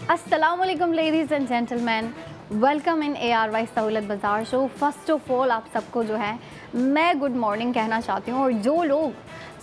अस्सलामुअलैकुम ladies and gentleman, welcome in ARY सहूलत बाज़ार शो। फर्स्ट ऑफ ऑल आप सबको जो है मैं गुड मॉर्निंग कहना चाहती हूँ। और जो लोग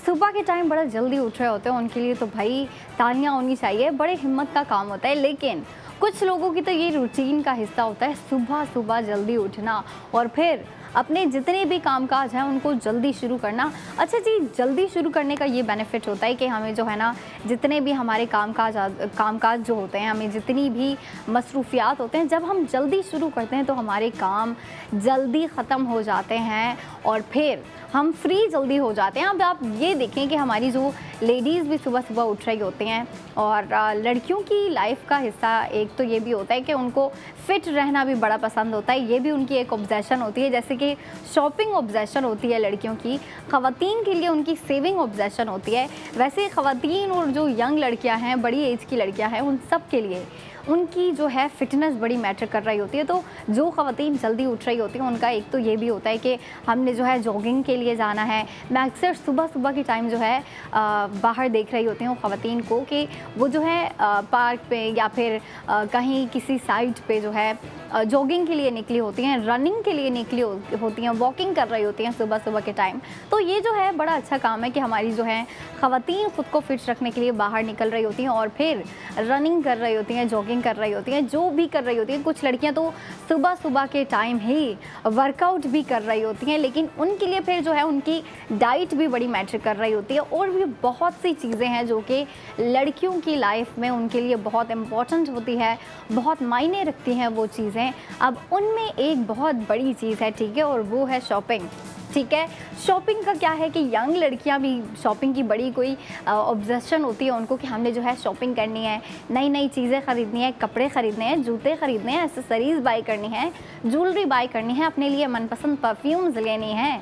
सुबह के टाइम बड़ा जल्दी उठ रहे होते हैं उनके लिए तो भाई तालियां होनी चाहिए, बड़े हिम्मत का काम होता है। लेकिन कुछ लोगों की तो ये रूटीन का हिस्सा होता है सुबह सुबह जल्दी उठना और फिर अपने जितने भी कामकाज हैं उनको जल्दी शुरू करना। अच्छा जी, जल्दी शुरू करने का ये बेनिफिट होता है कि हमें जो है ना जितने भी हमारे कामकाज जो होते हैं, हमें जितनी भी मसरूफियात होते हैं, जब हम जल्दी शुरू करते हैं तो हमारे काम जल्दी ख़त्म हो जाते हैं और फिर हम फ्री जल्दी हो जाते हैं। अब आप ये देखें कि हमारी जो लेडीज़ भी सुबह सुबह उठ रही होती हैं और लड़कियों की लाइफ का हिस्सा एक तो ये भी होता है कि उनको फ़िट रहना भी बड़ा पसंद होता है। ये भी उनकी एक ऑब्सेशन होती है, जैसे कि शॉपिंग ऑब्सेशन होती है लड़कियों की। ख़वातीन के लिए उनकी सेविंग ऑब्सेशन होती है। वैसे ख़वातीन और जो यंग लड़कियां हैं, बड़ी एज की लड़कियां हैं, उन सब के लिए उनकी जो है फ़िटनेस बड़ी मैटर कर रही होती है। तो जो ख़वातीन जल्दी उठ रही होती हैं उनका एक तो ये भी होता है कि हमने जो है जॉगिंग के लिए जाना है। मैं अक्सर सुबह सुबह के टाइम जो है बाहर देख रही होती हूँ ख़वातीन को कि वो जो है पार्क पे या फिर कहीं किसी साइट पे जो है जॉगिंग के लिए निकली होती हैं, रनिंग के लिए निकली होती हैं, वॉकिंग कर रही होती हैं सुबह सुबह के टाइम। तो ये जो है बड़ा अच्छा काम है कि हमारी जो है ख़वातीन ख़ुद को फिट रखने के लिए बाहर निकल रही होती हैं और फिर रनिंग कर रही होती हैं, जॉगिंग कर रही होती हैं, जो भी कर रही होती हैं। कुछ लड़कियां तो सुबह सुबह के टाइम ही वर्कआउट भी कर रही होती हैं, लेकिन उनके लिए फिर जो है उनकी डाइट भी बड़ी मैटर कर रही होती है। और भी बहुत सी चीज़ें हैं जो कि लड़कियों की लाइफ में उनके लिए बहुत इम्पॉर्टेंट होती है, बहुत मायने रखती हैं वो चीज़ें। अब उनमें एक बहुत बड़ी चीज़ है, ठीक है, और वो है शॉपिंग। ठीक है, शॉपिंग का क्या है कि यंग लड़कियां भी शॉपिंग की बड़ी कोई ऑब्सेशन होती है उनको कि हमने जो है शॉपिंग करनी है, नई नई चीज़ें ख़रीदनी है, कपड़े ख़रीदने हैं, जूते ख़रीदने हैं, एक्सेसरीज़ बाय करनी है, ज्वेलरी बाय करनी है, अपने लिए मनपसंद परफ्यूम्स लेनी है।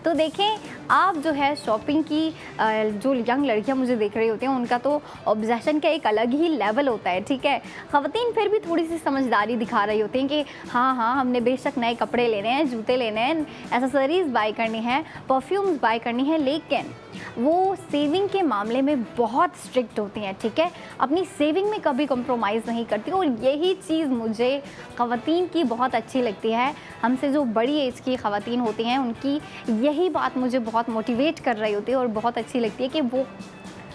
तो देखें आप जो है शॉपिंग की जो यंग लड़कियां मुझे देख रही होती हैं उनका तो ऑब्सेशन का एक अलग ही लेवल होता है। ठीक है, ख़वातीन फिर भी थोड़ी सी समझदारी दिखा रही होती हैं कि हाँ हमने बेशक नए कपड़े लेने हैं, जूते लेने हैं, एक्सेसरीज़ बाय करनी है, परफ्यूम्स बाय करनी है, लेकिन वो सेविंग के मामले में बहुत स्ट्रिक्ट होती हैं। ठीक है, अपनी सेविंग में कभी कॉम्प्रोमाइज़ नहीं करती और यही चीज़ मुझे ख़वातीन की बहुत अच्छी लगती है। हमसे जो बड़ी एज की ख़वातीन होती हैं उनकी यही बात मुझे बहुत मोटिवेट कर रही होती है और बहुत अच्छी लगती है कि वो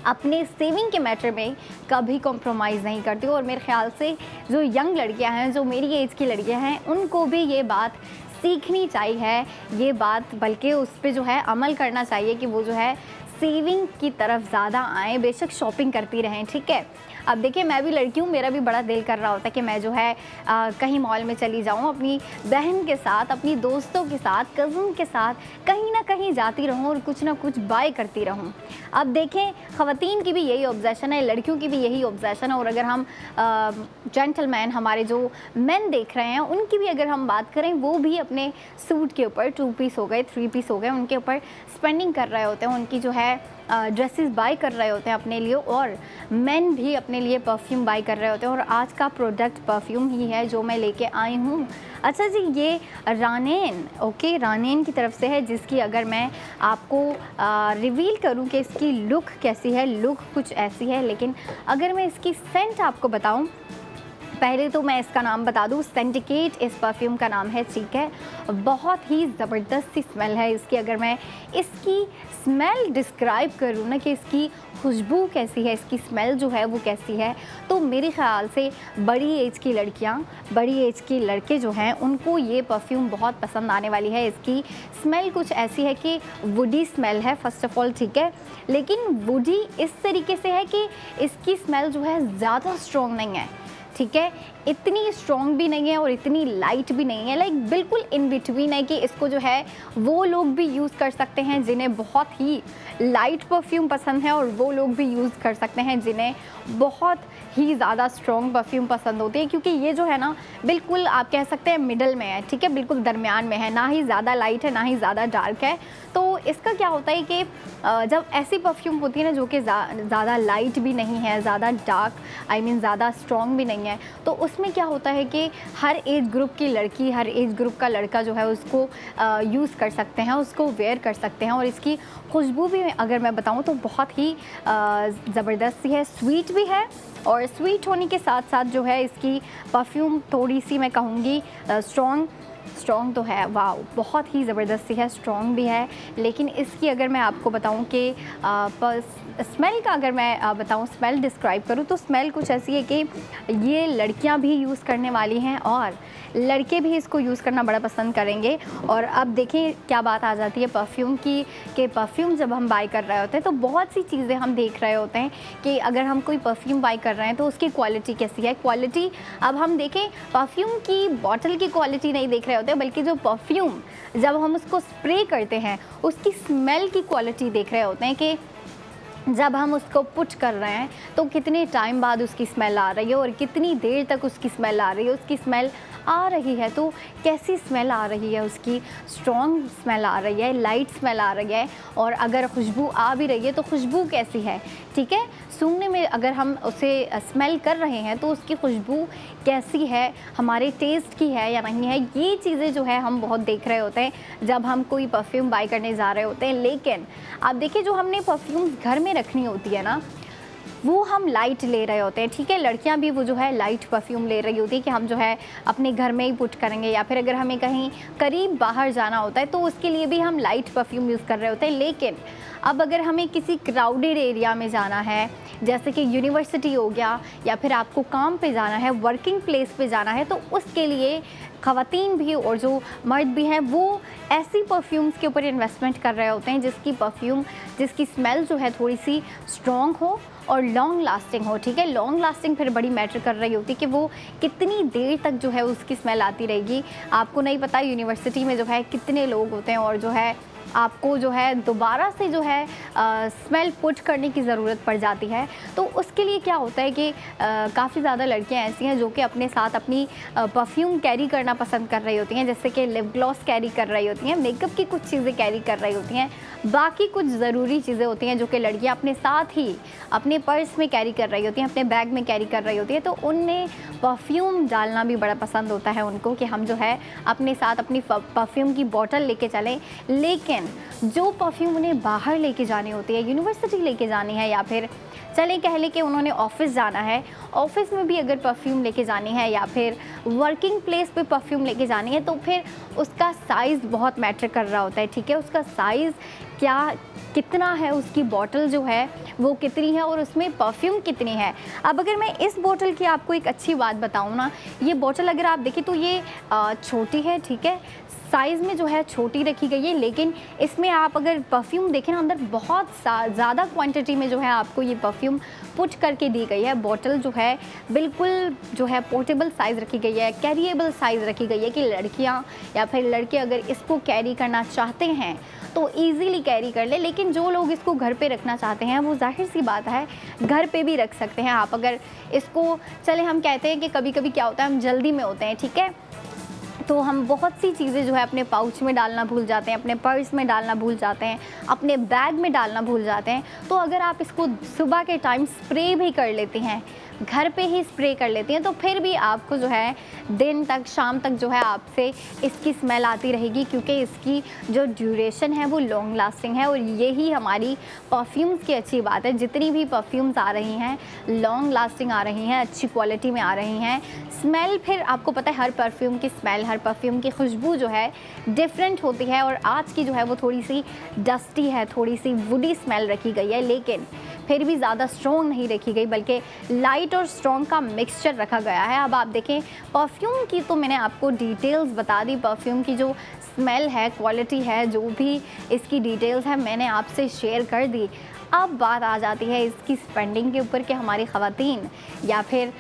अपने सेविंग के मैटर में कभी कॉम्प्रोमाइज़ नहीं करती। और मेरे ख़्याल से जो यंग लड़कियां हैं, जो मेरी एज की लड़कियां हैं, उनको भी ये बात सीखनी चाहिए, ये बात बल्कि उस पर जो है अमल करना चाहिए कि वो जो है सेविंग की तरफ ज़्यादा आएँ, बेशक शॉपिंग करती रहें। ठीक है, अब देखिए मैं भी लड़की हूँ, मेरा भी बड़ा दिल कर रहा होता है कि मैं जो है कहीं मॉल में चली जाऊँ, अपनी बहन के साथ, अपनी दोस्तों के साथ, कज़न के साथ कहीं ना कहीं जाती रहूँ और कुछ ना कुछ बाय करती रहूँ। अब देखें ख़वातीन की भी यही ऑब्सेशन है, लड़कियों की भी यही ऑब्सेशन है। और अगर हम जेंटलमैन हमारे जो मेन देख रहे हैं उनकी भी अगर हम बात करें, वो भी अपने सूट के ऊपर 2 पीस हो गए, 3 पीस हो गए, उनके ऊपर स्पेंडिंग कर रहे होते हैं, उनकी जो है ड्रेसेस बाय कर रहे होते हैं अपने लिए, और मेन भी अपने लिए परफ्यूम बाय कर रहे होते हैं। और आज का प्रोडक्ट परफ्यूम ही है जो मैं लेके आई हूँ। अच्छा जी, ये रानेन की तरफ से है, जिसकी अगर मैं आपको रिवील करूँ कि इसकी लुक कैसी है, लुक कुछ ऐसी है। लेकिन अगर मैं इसकी सेंट आपको बताऊँ, पहले तो मैं इसका नाम बता दूँ, सेंटिकेट इस परफ्यूम का नाम है। ठीक है, बहुत ही ज़बरदस्त सी स्मेल है इसकी। अगर मैं इसकी स्मेल डिस्क्राइब करूँ ना कि इसकी खुशबू कैसी है, इसकी स्मेल जो है वो कैसी है, तो मेरे ख़्याल से बड़ी एज की लड़कियाँ, बड़ी एज के लड़के जो हैं उनको ये परफ्यूम बहुत पसंद आने वाली है। इसकी स्मेल कुछ ऐसी है कि वुडी स्मेल है फ़र्स्ट ऑफ़ ऑल। ठीक है, लेकिन वुडी इस तरीके से है कि इसकी स्मेल जो है ज़्यादा स्ट्रॉन्ग नहीं है। ठीक है, इतनी स्ट्रॉन्ग भी नहीं है और इतनी लाइट भी नहीं है, लाइक बिल्कुल इन बिटवीन है कि इसको जो है वो लोग भी यूज़ कर सकते हैं जिन्हें बहुत ही लाइट परफ्यूम पसंद है, और वो लोग भी यूज़ कर सकते हैं जिन्हें बहुत ही ज़्यादा स्ट्रॉन्ग परफ्यूम पसंद होती है। क्योंकि ये जो है ना बिल्कुल आप कह सकते हैं मिडल में है। ठीक है, बिल्कुल दरमियान में है, ना ही ज़्यादा लाइट है ना ही ज़्यादा डार्क है। तो इसका क्या होता है कि जब ऐसी परफ्यूम होती है ना जो कि ज़्यादा लाइट भी नहीं है, ज़्यादा डार्क ज़्यादा स्ट्रॉन्ग भी नहीं है, तो उसमें क्या होता है कि हर एज ग्रुप की लड़की, हर एज ग्रुप का लड़का जो है उसको यूज़ कर सकते हैं, उसको वेयर कर सकते हैं। और इसकी खुशबू भी अगर मैं बताऊँ तो बहुत ही ज़बरदस्त सी है, स्वीट भी है और स्वीट होने के साथ साथ जो है इसकी परफ्यूम थोड़ी सी मैं कहूँगी स्ट्रॉन्ग तो है, वाह बहुत ही ज़बरदस्ती है, स्ट्रॉन्ग भी है। लेकिन इसकी अगर मैं आपको बताऊं कि स्मेल का अगर मैं बताऊं, स्मेल डिस्क्राइब करूं तो स्मेल कुछ ऐसी है कि ये लड़कियां भी यूज़ करने वाली हैं और लड़के भी इसको यूज़ करना बड़ा पसंद करेंगे। और अब देखें क्या बात आ जाती है परफ्यूम की, कि परफ्यूम जब हम बाई कर रहे होते हैं तो बहुत सी चीज़ें हम देख रहे होते हैं कि अगर हम कोई परफ्यूम बाई कर रहे हैं तो उसकी क्वालिटी कैसी है। क्वालिटी अब हम देखें, परफ्यूम की बॉटल की क्वालिटी नहीं देख रहे होते, बल्कि जो परफ्यूम जब हम उसको स्प्रे करते हैं उसकी स्मेल की क्वालिटी देख रहे होते हैं कि जब हम उसको पुट कर रहे हैं तो कितने टाइम बाद उसकी स्मेल आ रही है और कितनी देर तक उसकी स्मेल आ रही है। उसकी स्मेल आ रही है तो कैसी स्मेल आ रही है, उसकी स्ट्रॉन्ग स्मेल आ रही है, लाइट स्मेल आ रही है, और अगर खुशबू आ भी रही है तो खुशबू कैसी है, ठीक है। सूंघने में अगर हम उसे स्मेल कर रहे हैं तो उसकी खुशबू कैसी है, हमारे टेस्ट की है या नहीं है, ये चीज़ें जो है हम बहुत देख रहे होते हैं जब हम कोई परफ्यूम बाई करने जा रहे होते हैं। लेकिन आप देखिए, जो हमने परफ्यूम्स घर में रखनी होती है ना, वो हम लाइट ले रहे होते हैं, ठीक है। लड़कियां भी वो जो है लाइट परफ्यूम ले रही होती है कि हम जो है अपने घर में ही पुट करेंगे, या फिर अगर हमें कहीं करीब बाहर जाना होता है तो उसके लिए भी हम लाइट परफ्यूम यूज़ कर रहे होते हैं। लेकिन अब अगर हमें किसी क्राउडेड एरिया में जाना है, जैसे कि यूनिवर्सिटी हो गया, या फिर आपको काम पे जाना है, वर्किंग प्लेस पे जाना है, तो उसके लिए ख़वातीन भी और जो मर्द भी हैं वो ऐसी परफ्यूम्स के ऊपर इन्वेस्टमेंट कर रहे होते हैं जिसकी स्मेल जो है थोड़ी सी स्ट्रॉन्ग हो और लॉन्ग लास्टिंग हो, ठीक है। लॉन्ग लास्टिंग फिर बड़ी मैटर कर रही होती है कि वो कितनी देर तक जो है उसकी स्मेल आती रहेगी। आपको नहीं पता यूनिवर्सिटी में जो है कितने लोग होते हैं और जो है आपको जो है दोबारा से जो है स्मेल पुट करने की ज़रूरत पड़ जाती है। तो उसके लिए क्या होता है कि काफ़ी ज़्यादा लड़कियां ऐसी हैं जो कि अपने साथ अपनी परफ्यूम कैरी करना पसंद कर रही होती हैं, जैसे कि लिप ग्लॉस कैरी कर रही होती हैं, मेकअप की कुछ चीज़ें कैरी कर रही होती हैं, बाकी कुछ ज़रूरी चीज़ें होती हैं जो कि लड़कियाँ अपने साथ ही अपने पर्स में कैरी कर रही होती हैं, अपने बैग में कैरी कर रही होती हैं। तो उनमें परफ्यूम डालना भी बड़ा पसंद होता है उनको कि हम जो है अपने साथ अपनी परफ्यूम की बॉटल लेके चलें। लेकिन जो परफ्यूम उन्हें बाहर लेके जानी होती है, यूनिवर्सिटी लेके जानी है, या फिर चलें कह लें कि उन्होंने ऑफ़िस जाना है, ऑफ़िस में भी अगर परफ्यूम लेके जानी है, या फिर वर्किंग प्लेस पे परफ्यूम लेके जानी है, तो फिर उसका साइज़ बहुत मैटर कर रहा होता है, ठीक है। उसका साइज़ कितना है, उसकी बॉटल जो है वो कितनी है और उसमें परफ्यूम कितनी है। अब अगर मैं इस बॉटल की आपको एक अच्छी बात बताऊँ ना, ये बॉटल अगर आप देखें तो ये छोटी है, ठीक है, साइज़ में जो है छोटी रखी गई है। लेकिन इसमें आप अगर परफ्यूम देखें ना, अंदर बहुत ज़्यादा क्वांटिटी में जो है आपको ये परफ्यूम पुट करके दी गई है। बॉटल जो है बिल्कुल जो है पोर्टेबल साइज़ रखी गई है, कैरिएबल साइज़ रखी गई है कि लड़कियां या फिर लड़के अगर इसको कैरी करना चाहते हैं तो ईज़िली कैरी कर ले। लेकिन जो लोग इसको घर पे रखना चाहते हैं वो जाहिर सी बात है घर पे भी रख सकते हैं आप। अगर इसको चले हम कहते हैं कि कभी कभी क्या होता है, हम जल्दी में होते हैं, ठीक है, तो हम बहुत सी चीज़ें जो है अपने पाउच में डालना भूल जाते हैं, अपने पर्स में डालना भूल जाते हैं, अपने बैग में डालना भूल जाते हैं। तो अगर आप इसको सुबह के टाइम स्प्रे भी कर लेते हैं, घर पे ही स्प्रे कर लेती हैं, तो फिर भी आपको जो है दिन तक, शाम तक जो है आपसे इसकी स्मेल आती रहेगी, क्योंकि इसकी जो ड्यूरेशन है वो लॉन्ग लास्टिंग है। और यही हमारी परफ्यूम्स की अच्छी बात है, जितनी भी परफ्यूम्स आ रही हैं लॉन्ग लास्टिंग आ रही हैं, अच्छी क्वालिटी में आ रही हैं। स्मेल फिर आपको पता है हर परफ्यूम की स्मेल, हर परफ्यूम की खुशबू जो है डिफरेंट होती है, और आज की जो है वो थोड़ी सी डस्टी है, थोड़ी सी वुडी स्मेल रखी गई है, लेकिन फिर भी ज़्यादा स्ट्रॉन्ग नहीं रखी गई, बल्कि लाइट और स्ट्रॉन्ग का मिक्सचर रखा गया है। अब आप देखें परफ्यूम की तो मैंने आपको डिटेल्स बता दी, परफ्यूम की जो स्मेल है, क्वालिटी है, जो भी इसकी डिटेल्स है मैंने आपसे शेयर कर दी। अब बात आ जाती है इसकी स्पेंडिंग के ऊपर कि हमारी ख़वातीन या फिर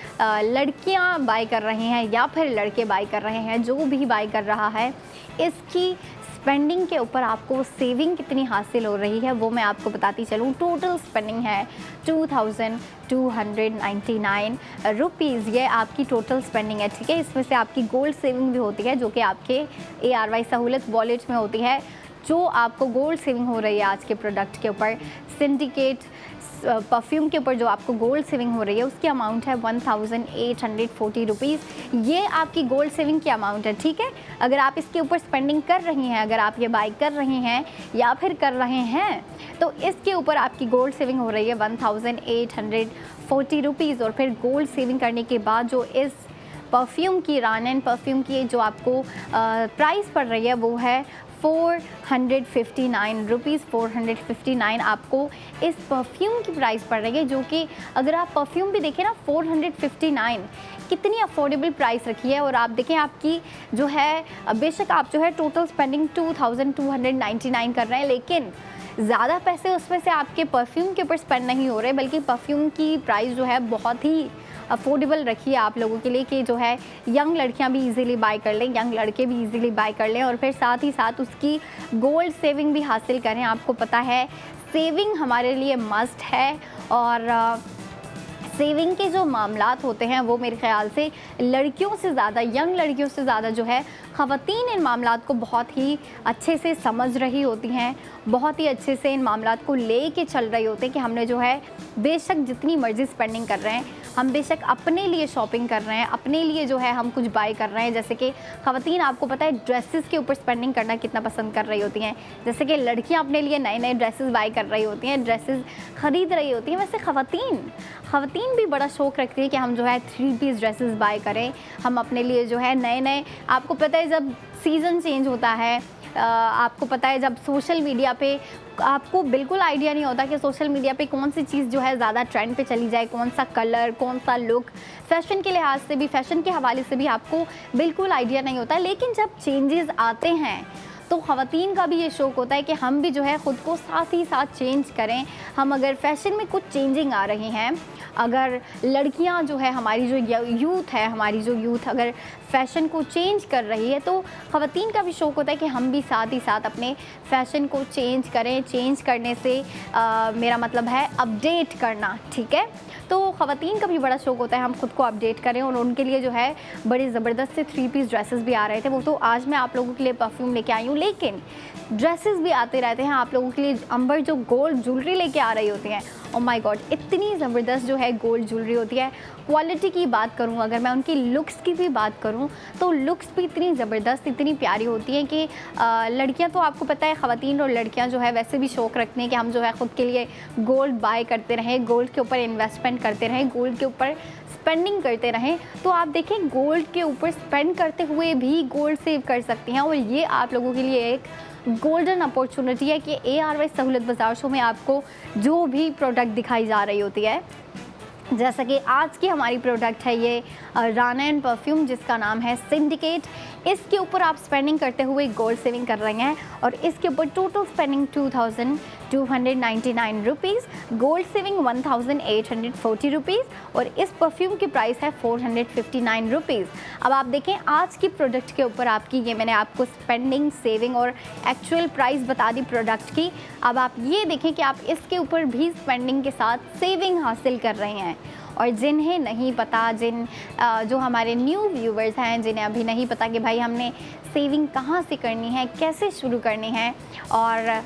लड़कियां बाय कर रही हैं या फिर लड़के बाय कर रहे हैं, जो भी बाय कर रहा है, इसकी स्पेंडिंग के ऊपर आपको सेविंग कितनी हासिल हो रही है वो मैं आपको बताती चलूँ। टोटल स्पेंडिंग है 2299 रुपीज़, ये आपकी टोटल स्पेंडिंग है, ठीक है। इसमें से आपकी गोल्ड सेविंग भी होती है जो कि आपके ARY सहूलत वॉलेट में होती है, जो आपको गोल्ड सेविंग हो रही है आज के प्रोडक्ट के ऊपर। सिंडिकेट परफ्यूम के ऊपर जो आपको गोल्ड सेविंग हो रही है उसकी अमाउंट है 1840 रुपीज़। ये आपकी गोल्ड सेविंग की अमाउंट है, ठीक है। अगर आप इसके ऊपर स्पेंडिंग कर रही हैं, अगर आप ये बाई कर रही हैं या फिर कर रहे हैं, तो इसके ऊपर आपकी गोल्ड सेविंग हो रही है 1840 रुपीज़। और फिर गोल्ड सेविंग करने के बाद जो इस परफ्यूम की, रानन परफ्यूम की जो आपको प्राइस पड़ रही है वो है 459 रुपीज़। 459 आपको इस परफ्यूम की प्राइस पड़ रही है, जो कि अगर आप परफ्यूम भी देखें ना 459 कितनी अफोर्डेबल प्राइस रखी है। और आप देखें आपकी जो है, बेशक आप जो है टोटल स्पेंडिंग 2299 कर रहे हैं, लेकिन ज़्यादा पैसे उसमें से आपके परफ्यूम के ऊपर स्पेंड नहीं हो रहे, बल्कि परफ्यूम की प्राइस जो है बहुत ही अफोर्डेबल रखी है आप लोगों के लिए कि जो है यंग लड़कियां भी इजीली बाय कर लें, यंग लड़के भी इजीली बाय कर लें, और फिर साथ ही साथ उसकी गोल्ड सेविंग भी हासिल करें। आपको पता है सेविंग हमारे लिए मस्ट है, और सेविंग के जो मामलात होते हैं वो मेरे ख्याल से लड़कियों से ज़्यादा, यंग लड़कियों से ज़्यादा जो है ख़वातीन इन मामलात को बहुत ही अच्छे से समझ रही होती हैं, बहुत ही अच्छे से इन मामलात को ले के चल रही होती हैं कि हमने जो है बेशक जितनी मर्ज़ी स्पेंडिंग कर रहे हैं, हम बेशक अपने लिए शॉपिंग कर रहे हैं, अपने लिए जो है हम कुछ बाय कर रहे हैं। जैसे कि ख़वातीन आपको पता है ड्रेसेस के ऊपर स्पेंडिंग करना कितना पसंद कर रही होती हैं, जैसे कि लड़कियां अपने लिए नए नए ड्रेसेस बाय कर रही होती हैं, ड्रेसेस ख़रीद रही होती हैं। वैसे ख़वातीन भी बड़ा शौक़ रखती है कि हम जो है 3 पीस ड्रेसेस बाय करें, हम अपने लिए जो है नए नए, आपको पता है जब सीज़न चेंज होता है, आपको पता है जब सोशल मीडिया पे आपको बिल्कुल आइडिया नहीं होता कि सोशल मीडिया पे कौन सी चीज़ जो है ज़्यादा ट्रेंड पे चली जाए, कौन सा कलर, कौन सा लुक, फ़ैशन के लिहाज से भी, फ़ैशन के हवाले से भी आपको बिल्कुल आइडिया नहीं होता। लेकिन जब चेंजेस आते हैं तो ख़वातीन का भी ये शौक़ होता है कि हम भी जो है ख़ुद को साथ ही साथ चेंज करें। हम अगर फ़ैशन में कुछ चेंजिंग आ रही हैं, अगर लड़कियां जो है, हमारी जो यूथ है, हमारी जो यूथ अगर फ़ैशन को चेंज कर रही है, तो ख़वातीन का भी शौक़ होता है कि हम भी साथ ही साथ अपने फ़ैशन को चेंज करें। चेंज करने से मेरा मतलब है अपडेट करना, ठीक है। तो ख़वातीन का भी बड़ा शौक़ होता है हम खुद को अपडेट करें, और उनके लिए जो है बड़े ज़बरदस्त से 3 पीस ड्रेसेस भी आ रहे थे। वो तो आज मैं आप लोगों के लिए परफ्यूम लेके आई हूँ, लेकिन ड्रेसेस भी आते रहते हैं आप लोगों के लिए। अंबर जो गोल्ड ज्वेलरी लेके आ रही होती हैं, ओ माय गॉड, इतनी ज़बरदस्त जो है गोल्ड ज्वेलरी होती है। क्वालिटी की बात करूं, अगर मैं उनकी लुक्स की भी बात करूं, तो लुक्स भी इतनी ज़बरदस्त, इतनी प्यारी होती हैं कि लड़कियां तो आपको पता है, ख़वातीन और लड़कियां जो है वैसे भी शौक़ रखती हैं कि हम जो है ख़ुद के लिए गोल्ड बाय करते रहें, गोल्ड के ऊपर इन्वेस्टमेंट करते रहें, गोल्ड के ऊपर स्पेंडिंग करते रहें। तो आप देखें गोल्ड के ऊपर स्पेंड करते हुए भी गोल्ड सेव कर सकती हैं, और ये आप लोगों के लिए एक गोल्डन अपॉर्चुनिटी है कि ARY सहूलत बाज़ार शो में आपको जो भी प्रोडक्ट दिखाई जा रही होती है, जैसा कि आज की हमारी प्रोडक्ट है ये रानन परफ्यूम, जिसका नाम है सिंडिकेट। इसके ऊपर आप स्पेंडिंग करते हुए गोल्ड सेविंग कर रहे हैं, और इसके ऊपर total spending 2299 rupees, gold saving 1840 rupees, और इस परफ्यूम की प्राइस है 459 रुपीज़। अब आप देखें आज की प्रोडक्ट के ऊपर आपकी, ये मैंने आपको स्पेंडिंग, सेविंग और एक्चुअल प्राइस बता दी प्रोडक्ट की। अब आप ये देखें कि आप इसके ऊपर भी स्पेंडिंग के साथ सेविंग हासिल कर रहे हैं। और जिन्हें नहीं पता, जो हमारे न्यू व्यूवर्स हैं, जिन्हें अभी नहीं पता कि भाई हमने सेविंग कहाँ से करनी है, कैसे शुरू करनी है और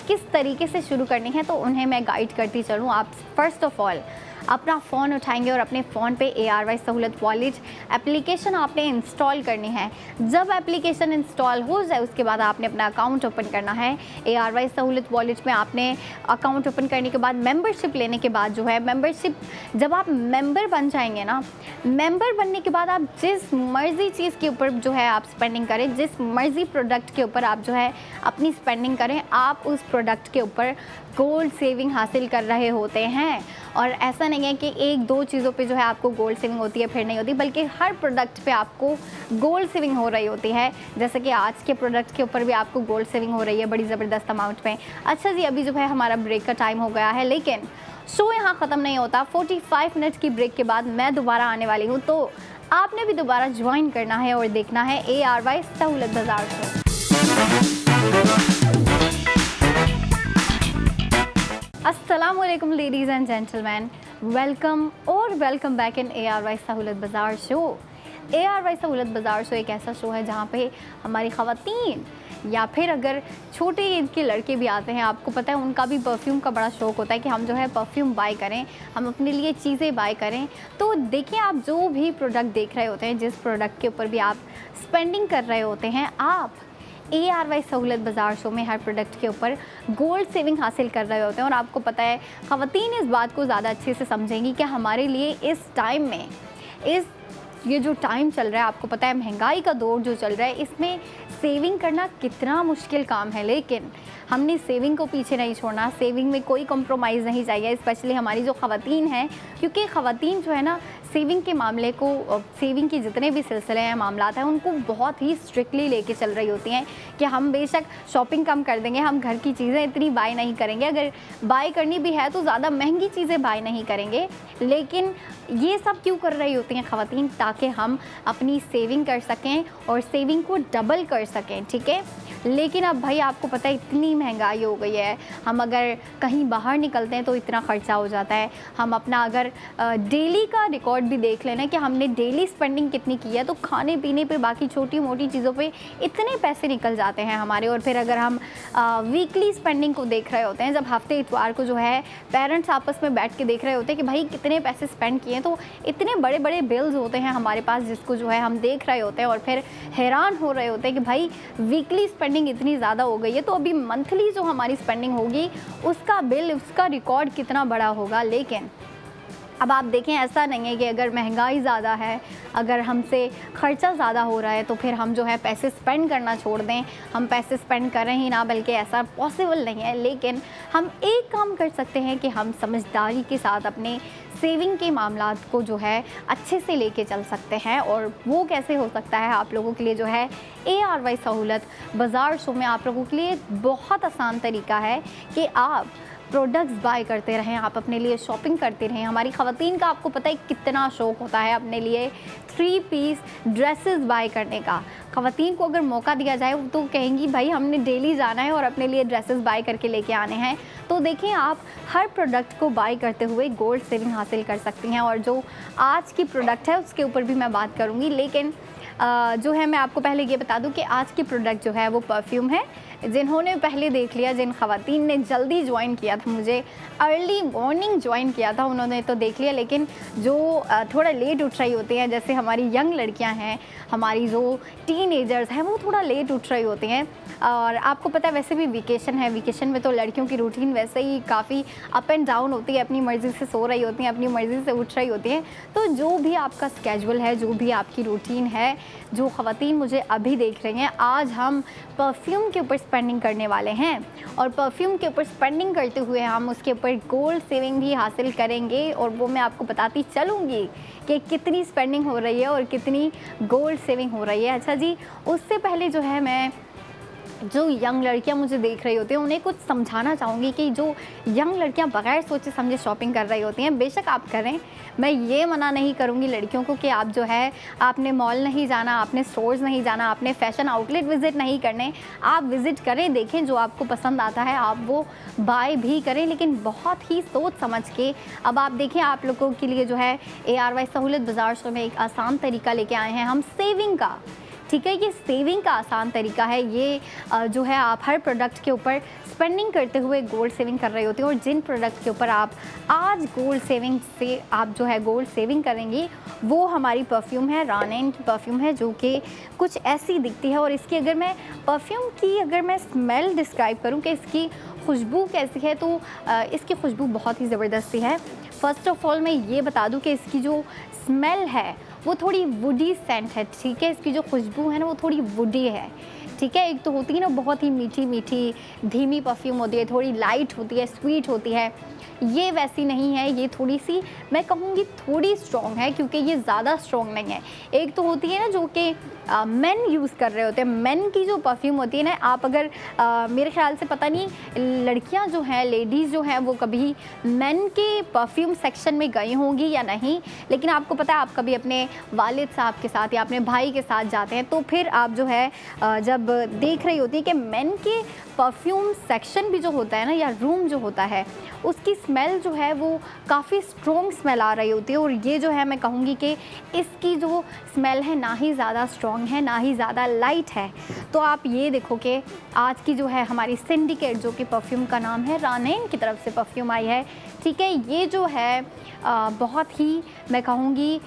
किस तरीके से शुरू करनी है, तो उन्हें मैं गाइड करती चलूँ। आप फर्स्ट ऑफ़ ऑल अपना फ़ोन उठाएंगे और अपने फ़ोन पे ARY सहूलत वॉलेट एप्लीकेशन आपने इंस्टॉल करनी है। जब एप्लीकेशन इंस्टॉल हो जाए उसके बाद आपने अपना अकाउंट ओपन करना है। ARY सहूलत वॉलेट में आपने अकाउंट ओपन करने के बाद मेंबरशिप लेने के बाद जो है, मेंबरशिप जब आप मेंबर बन जाएंगे ना, मेंबर बनने के बाद आप जिस मर्ज़ी चीज़ के ऊपर जो है आप स्पेंडिंग करें, जिस मर्ज़ी प्रोडक्ट के ऊपर आप जो है अपनी स्पेंडिंग करें, आप उस प्रोडक्ट के ऊपर गोल्ड सेविंग हासिल कर रहे होते हैं। और ऐसा नहीं है कि 1-2 चीज़ों पे जो है आपको गोल्ड सेविंग होती है फिर नहीं होती, बल्कि हर प्रोडक्ट पे आपको गोल्ड सेविंग हो रही होती है। जैसे कि आज के प्रोडक्ट के ऊपर भी आपको गोल्ड सेविंग हो रही है बड़ी ज़बरदस्त अमाउंट में। अच्छा जी, अभी जो है हमारा ब्रेक का टाइम हो गया है, लेकिन शो यहाँ ख़त्म नहीं होता। 45 मिनट की ब्रेक के बाद मैं दोबारा आने वाली हूँ, तो आपने भी दोबारा ज्वाइन करना है और देखना है ARY सहूलत बाज़ार शो। अस्सलामुअलैकुम ladies and gentleman, welcome back in ARY सहूलत बाज़ार शो। ARY सहूलत बाज़ार शो एक ऐसा शो है जहाँ पे हमारी ख़वातीन या फिर अगर छोटे एज के लड़के भी आते हैं, आपको पता है उनका भी परफ्यूम का बड़ा शौक़ होता है कि हम जो है परफ्यूम बाय करें, हम अपने लिए चीज़ें बाय करें। तो देखिए, आप जो भी प्रोडक्ट देख रहे होते हैं, जिस प्रोडक्ट के ऊपर भी आप स्पेंडिंग कर रहे होते हैं, आप ARY सहूलत बाज़ार शो में हर प्रोडक्ट के ऊपर गोल्ड सेविंग हासिल कर रहे होते हैं। और आपको पता है, ख़वातीन इस बात को ज़्यादा अच्छे से समझेंगी कि हमारे लिए इस टाइम में ये जो टाइम चल रहा है, आपको पता है महंगाई का दौर जो चल रहा है, इसमें सेविंग करना कितना मुश्किल काम है। लेकिन हमने सेविंग को पीछे नहीं छोड़ना, सेविंग में कोई कॉम्प्रोमाइज़ नहीं चाहिए, स्पेशली हमारी जो ख़वातीन हैं, क्योंकि ख़वातीन जो है ना, सेविंग के मामले को, सेविंग के जितने भी सिलसिले हैं, मामलात हैं, उनको बहुत ही स्ट्रिक्टली लेके चल रही होती हैं कि हम बेशक शॉपिंग कम कर देंगे, हम घर की चीज़ें इतनी बाय नहीं करेंगे, अगर बाय करनी भी है तो ज़्यादा महंगी चीज़ें बाय नहीं करेंगे। लेकिन ये सब क्यों कर रही होती हैं ख़वातीन? ताकि हम अपनी सेविंग कर सकें और सेविंग को डबल कर सकें, ठीक है। लेकिन अब भाई आपको पता है इतनी महंगाई हो गई है, हम अगर कहीं बाहर निकलते हैं तो इतना ख़र्चा हो जाता है। हम अपना अगर डेली का रिकॉर्ड भी देख लेना कि हमने डेली स्पेंडिंग कितनी की है, तो खाने पीने पे, बाकी छोटी मोटी चीज़ों पे इतने पैसे निकल जाते हैं हमारे। और फिर अगर हम वीकली स्पेंडिंग को देख रहे होते हैं, जब हफ्ते इतवार को जो है पेरेंट्स आपस में बैठ के देख रहे होते हैं कि भाई कितने पैसे स्पेंड किए हैं, तो इतने बड़े बड़े बिल्स होते हैं हमारे पास, जिसको जो है हम देख रहे होते हैं और फिर हैरान हो रहे होते हैं कि भाई वीकली स्पेंडिंग इतनी ज़्यादा हो गई है, तो अभी मंथली जो हमारी स्पेंडिंग होगी, उसका बिल, उसका रिकॉर्ड कितना बड़ा होगा। लेकिन अब आप देखें, ऐसा नहीं है कि अगर महंगाई ज़्यादा है, अगर हमसे ख़र्चा ज़्यादा हो रहा है, तो फिर हम जो है पैसे स्पेंड करना छोड़ दें, हम पैसे स्पेंड करें ही ना, बल्कि ऐसा पॉसिबल नहीं है। लेकिन हम एक काम कर सकते हैं कि हम समझदारी के साथ अपने सेविंग के मामलात को जो है अच्छे से लेके चल सकते हैं। और वो कैसे हो सकता है, आप लोगों के लिए जो है ARY सहूलत बाज़ार शो में आप लोगों के लिए बहुत आसान तरीका है कि आप प्रोडक्ट्स बाय करते रहें, आप अपने लिए शॉपिंग करते रहें। हमारी ख़वातीन का आपको पता है कितना शौक़ होता है अपने लिए 3 पीस ड्रेसेस बाय करने का। ख़वातीन को अगर मौका दिया जाए तो कहेंगी भाई हमने डेली जाना है और अपने लिए ड्रेसेस बाय करके लेके आने हैं। तो देखिए, आप हर प्रोडक्ट को बाय करते हुए गोल्ड सेविंग हासिल कर सकती हैं। और जो आज की प्रोडक्ट है उसके ऊपर भी मैं बात करूँगी, लेकिन जो है मैं आपको पहले ये बता दूं कि आज की प्रोडक्ट जो है वो परफ्यूम है। जिन्होंने पहले देख लिया, जिन ख़वातीन ने जल्दी ज्वाइन किया था, मुझे अर्ली मॉर्निंग ज्वाइन किया था, उन्होंने तो देख लिया। लेकिन जो थोड़ा लेट उठ रही होती हैं, जैसे हमारी यंग लड़कियां हैं, हमारी जो टीनेजर्स हैं, वो थोड़ा लेट उठ रही होती हैं। और आपको पता है वैसे भी वेकेशन है, वेकेशन में तो लड़कियों की रूटीन वैसे ही काफ़ी अप एंड डाउन होती है, अपनी मर्ज़ी से सो रही होती हैं, अपनी मर्ज़ी से उठ रही होती हैं। तो जो भी आपका स्केड्यूल है, जो भी आपकी रूटीन है, जो ख़वातीन मुझे अभी देख रही हैं, आज हम परफ्यूम के ऊपर स्पेंडिंग करने वाले हैं। और परफ्यूम के ऊपर स्पेंडिंग करते हुए हम उसके ऊपर गोल्ड सेविंग भी हासिल करेंगे, और वो मैं आपको बताती चलूँगी कि कितनी स्पेंडिंग हो रही है और कितनी गोल्ड सेविंग हो रही है। अच्छा जी, उससे पहले जो है मैं जो यंग लड़कियां मुझे देख रही होती हैं उन्हें कुछ समझाना चाहूँगी कि जो यंग लड़कियां बगैर सोचे समझे शॉपिंग कर रही होती हैं, बेशक आप करें, मैं ये मना नहीं करूँगी लड़कियों को कि आप जो है आपने मॉल नहीं जाना, आपने स्टोर्स नहीं जाना, आपने फ़ैशन आउटलेट विज़िट नहीं करने। आप विज़िट करें, देखें जो आपको पसंद आता है आप वो बाय भी करें, लेकिन बहुत ही सोच समझ के। अब आप देखें, आप लोगों के लिए जो है ARY सहूलत बाज़ार शो में एक आसान तरीका लेके आए हैं हम सेविंग का। ठीक है, ये सेविंग का आसान तरीका है। ये जो है आप हर प्रोडक्ट के ऊपर स्पेंडिंग करते हुए गोल्ड सेविंग कर रहे होते हैं, और जिन प्रोडक्ट के ऊपर आप आज गोल्ड सेविंग से आप जो है गोल्ड सेविंग करेंगी, वो हमारी परफ्यूम है, रानेन की परफ्यूम है, जो कि कुछ ऐसी दिखती है। और इसकी अगर मैं परफ्यूम की अगर मैं स्मेल डिस्क्राइब करूँ कि इसकी खुशबू कैसी है, तो इसकी खुशबू बहुत ही ज़बरदस्त है। फ़र्स्ट ऑफ़ ऑल मैं ये बता दूँ कि इसकी जो स्मेल है वो थोड़ी वुडी सेंट है, ठीक है। इसकी जो खुशबू है ना वो थोड़ी वुडी है, ठीक है। एक तो होती है ना बहुत ही मीठी मीठी धीमी परफ्यूम होती है, थोड़ी लाइट होती है, स्वीट होती है। ये वैसी नहीं है, ये थोड़ी सी मैं कहूँगी थोड़ी स्ट्रॉन्ग है, क्योंकि ये ज़्यादा स्ट्रॉन्ग नहीं है। एक तो होती है ना जो कि मेन यूज़ कर रहे होते हैं, मेन की जो परफ्यूम होती है ना, आप अगर मेरे ख्याल से पता नहीं लड़कियां जो हैं, लेडीज़ जो हैं, वो कभी मेन के परफ्यूम सेक्शन में गई होंगी या नहीं, लेकिन आपको पता है आप कभी अपने वालिद साहब के साथ या अपने भाई के साथ जाते हैं, तो फिर आप जो है जब देख रही होती हैं कि मेन के परफ्यूम सेक्शन भी जो होता है ना, या रूम जो होता है, उसकी स्मेल जो है वो काफ़ी स्ट्रॉन्ग स्मेल आ रही होती है। और ये जो है मैं कहूँगी कि इसकी जो स्मेल है ना ही ज़्यादा स्ट्रॉन्ग है ना ही ज़्यादा लाइट है। तो आप ये देखो कि आज की जो है हमारी सिंडिकेट, जो कि परफ्यूम का नाम है, रानेन की तरफ से परफ्यूम आई है, ठीक है। ये जो है बहुत ही मैं कहूँगी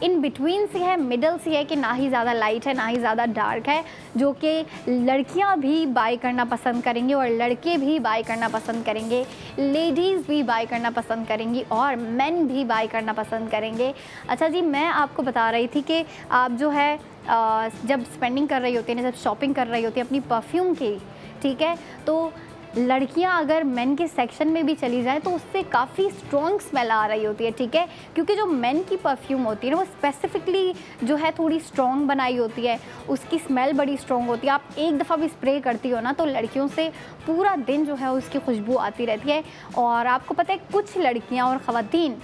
इन बिटवीन सी है, मिडल सी है, कि ना ही ज़्यादा लाइट है ना ही ज़्यादा डार्क है, जो कि लड़कियाँ भी बाय करना पसंद करेंगे और लड़के भी बाय करना पसंद करेंगे, लेडीज़ भी बाय करना पसंद करेंगी और मेन भी बाय करना पसंद करेंगे। अच्छा जी, मैं आपको बता रही थी कि आप जो है जब स्पेंडिंग कर रही होती है ना, जब शॉपिंग कर रही होती है अपनी परफ्यूम की, ठीक है, तो लड़कियां अगर मेन के सेक्शन में भी चली जाए तो उससे काफ़ी स्ट्रॉन्ग स्मेल आ रही होती है, ठीक है, क्योंकि जो मेन की परफ्यूम होती है ना, वो स्पेसिफिकली जो है थोड़ी स्ट्रॉन्ग बनाई होती है, उसकी स्मेल बड़ी स्ट्रॉन्ग होती है। आप एक दफ़ा भी स्प्रे करती हो ना तो लड़कियों से पूरा दिन जो है उसकी खुशबू आती रहती है। और आपको पता है कुछ लड़कियाँ और ख़वातीन,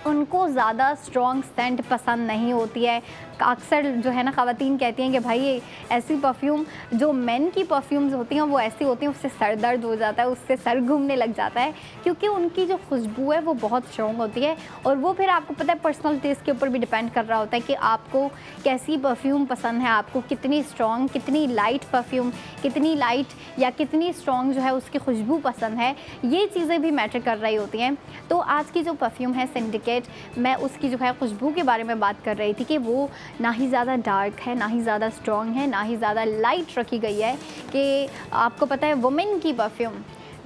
उनको ज़्यादा स्ट्रॉन्ग सेंट पसंद नहीं होती है। अक्सर जो है ना ख़वातीन कहती हैं कि भाई ऐसी परफ्यूम, जो मेन की परफ्यूम्स होती हैं वो ऐसी होती हैं, उससे सर दर्द हो जाता है, उससे सर घूमने लग जाता है, क्योंकि उनकी जो खुशबू है वो बहुत स्ट्रॉन्ग होती है। और वो फिर आपको पता है पर्सनल टेस्ट के ऊपर भी डिपेंड कर रहा होता है कि आपको कैसी परफ्यूम पसंद है, आपको कितनी स्ट्रॉन्ग, कितनी लाइट परफ्यूम, कितनी लाइट या कितनी स्ट्रॉन्ग जो है उसकी खुशबू पसंद है। ये चीज़ें भी मैटर कर रही होती हैं। तो आज की जो परफ्यूम है सिंडिकेट, मैं उसकी जो है खुशबू के बारे में बात कर रही थी कि वो ना ही ज़्यादा डार्क है, ना ही ज़्यादा स्ट्रॉन्ग है, ना ही ज़्यादा लाइट रखी गई है। कि आपको पता है वुमेन की परफ्यूम,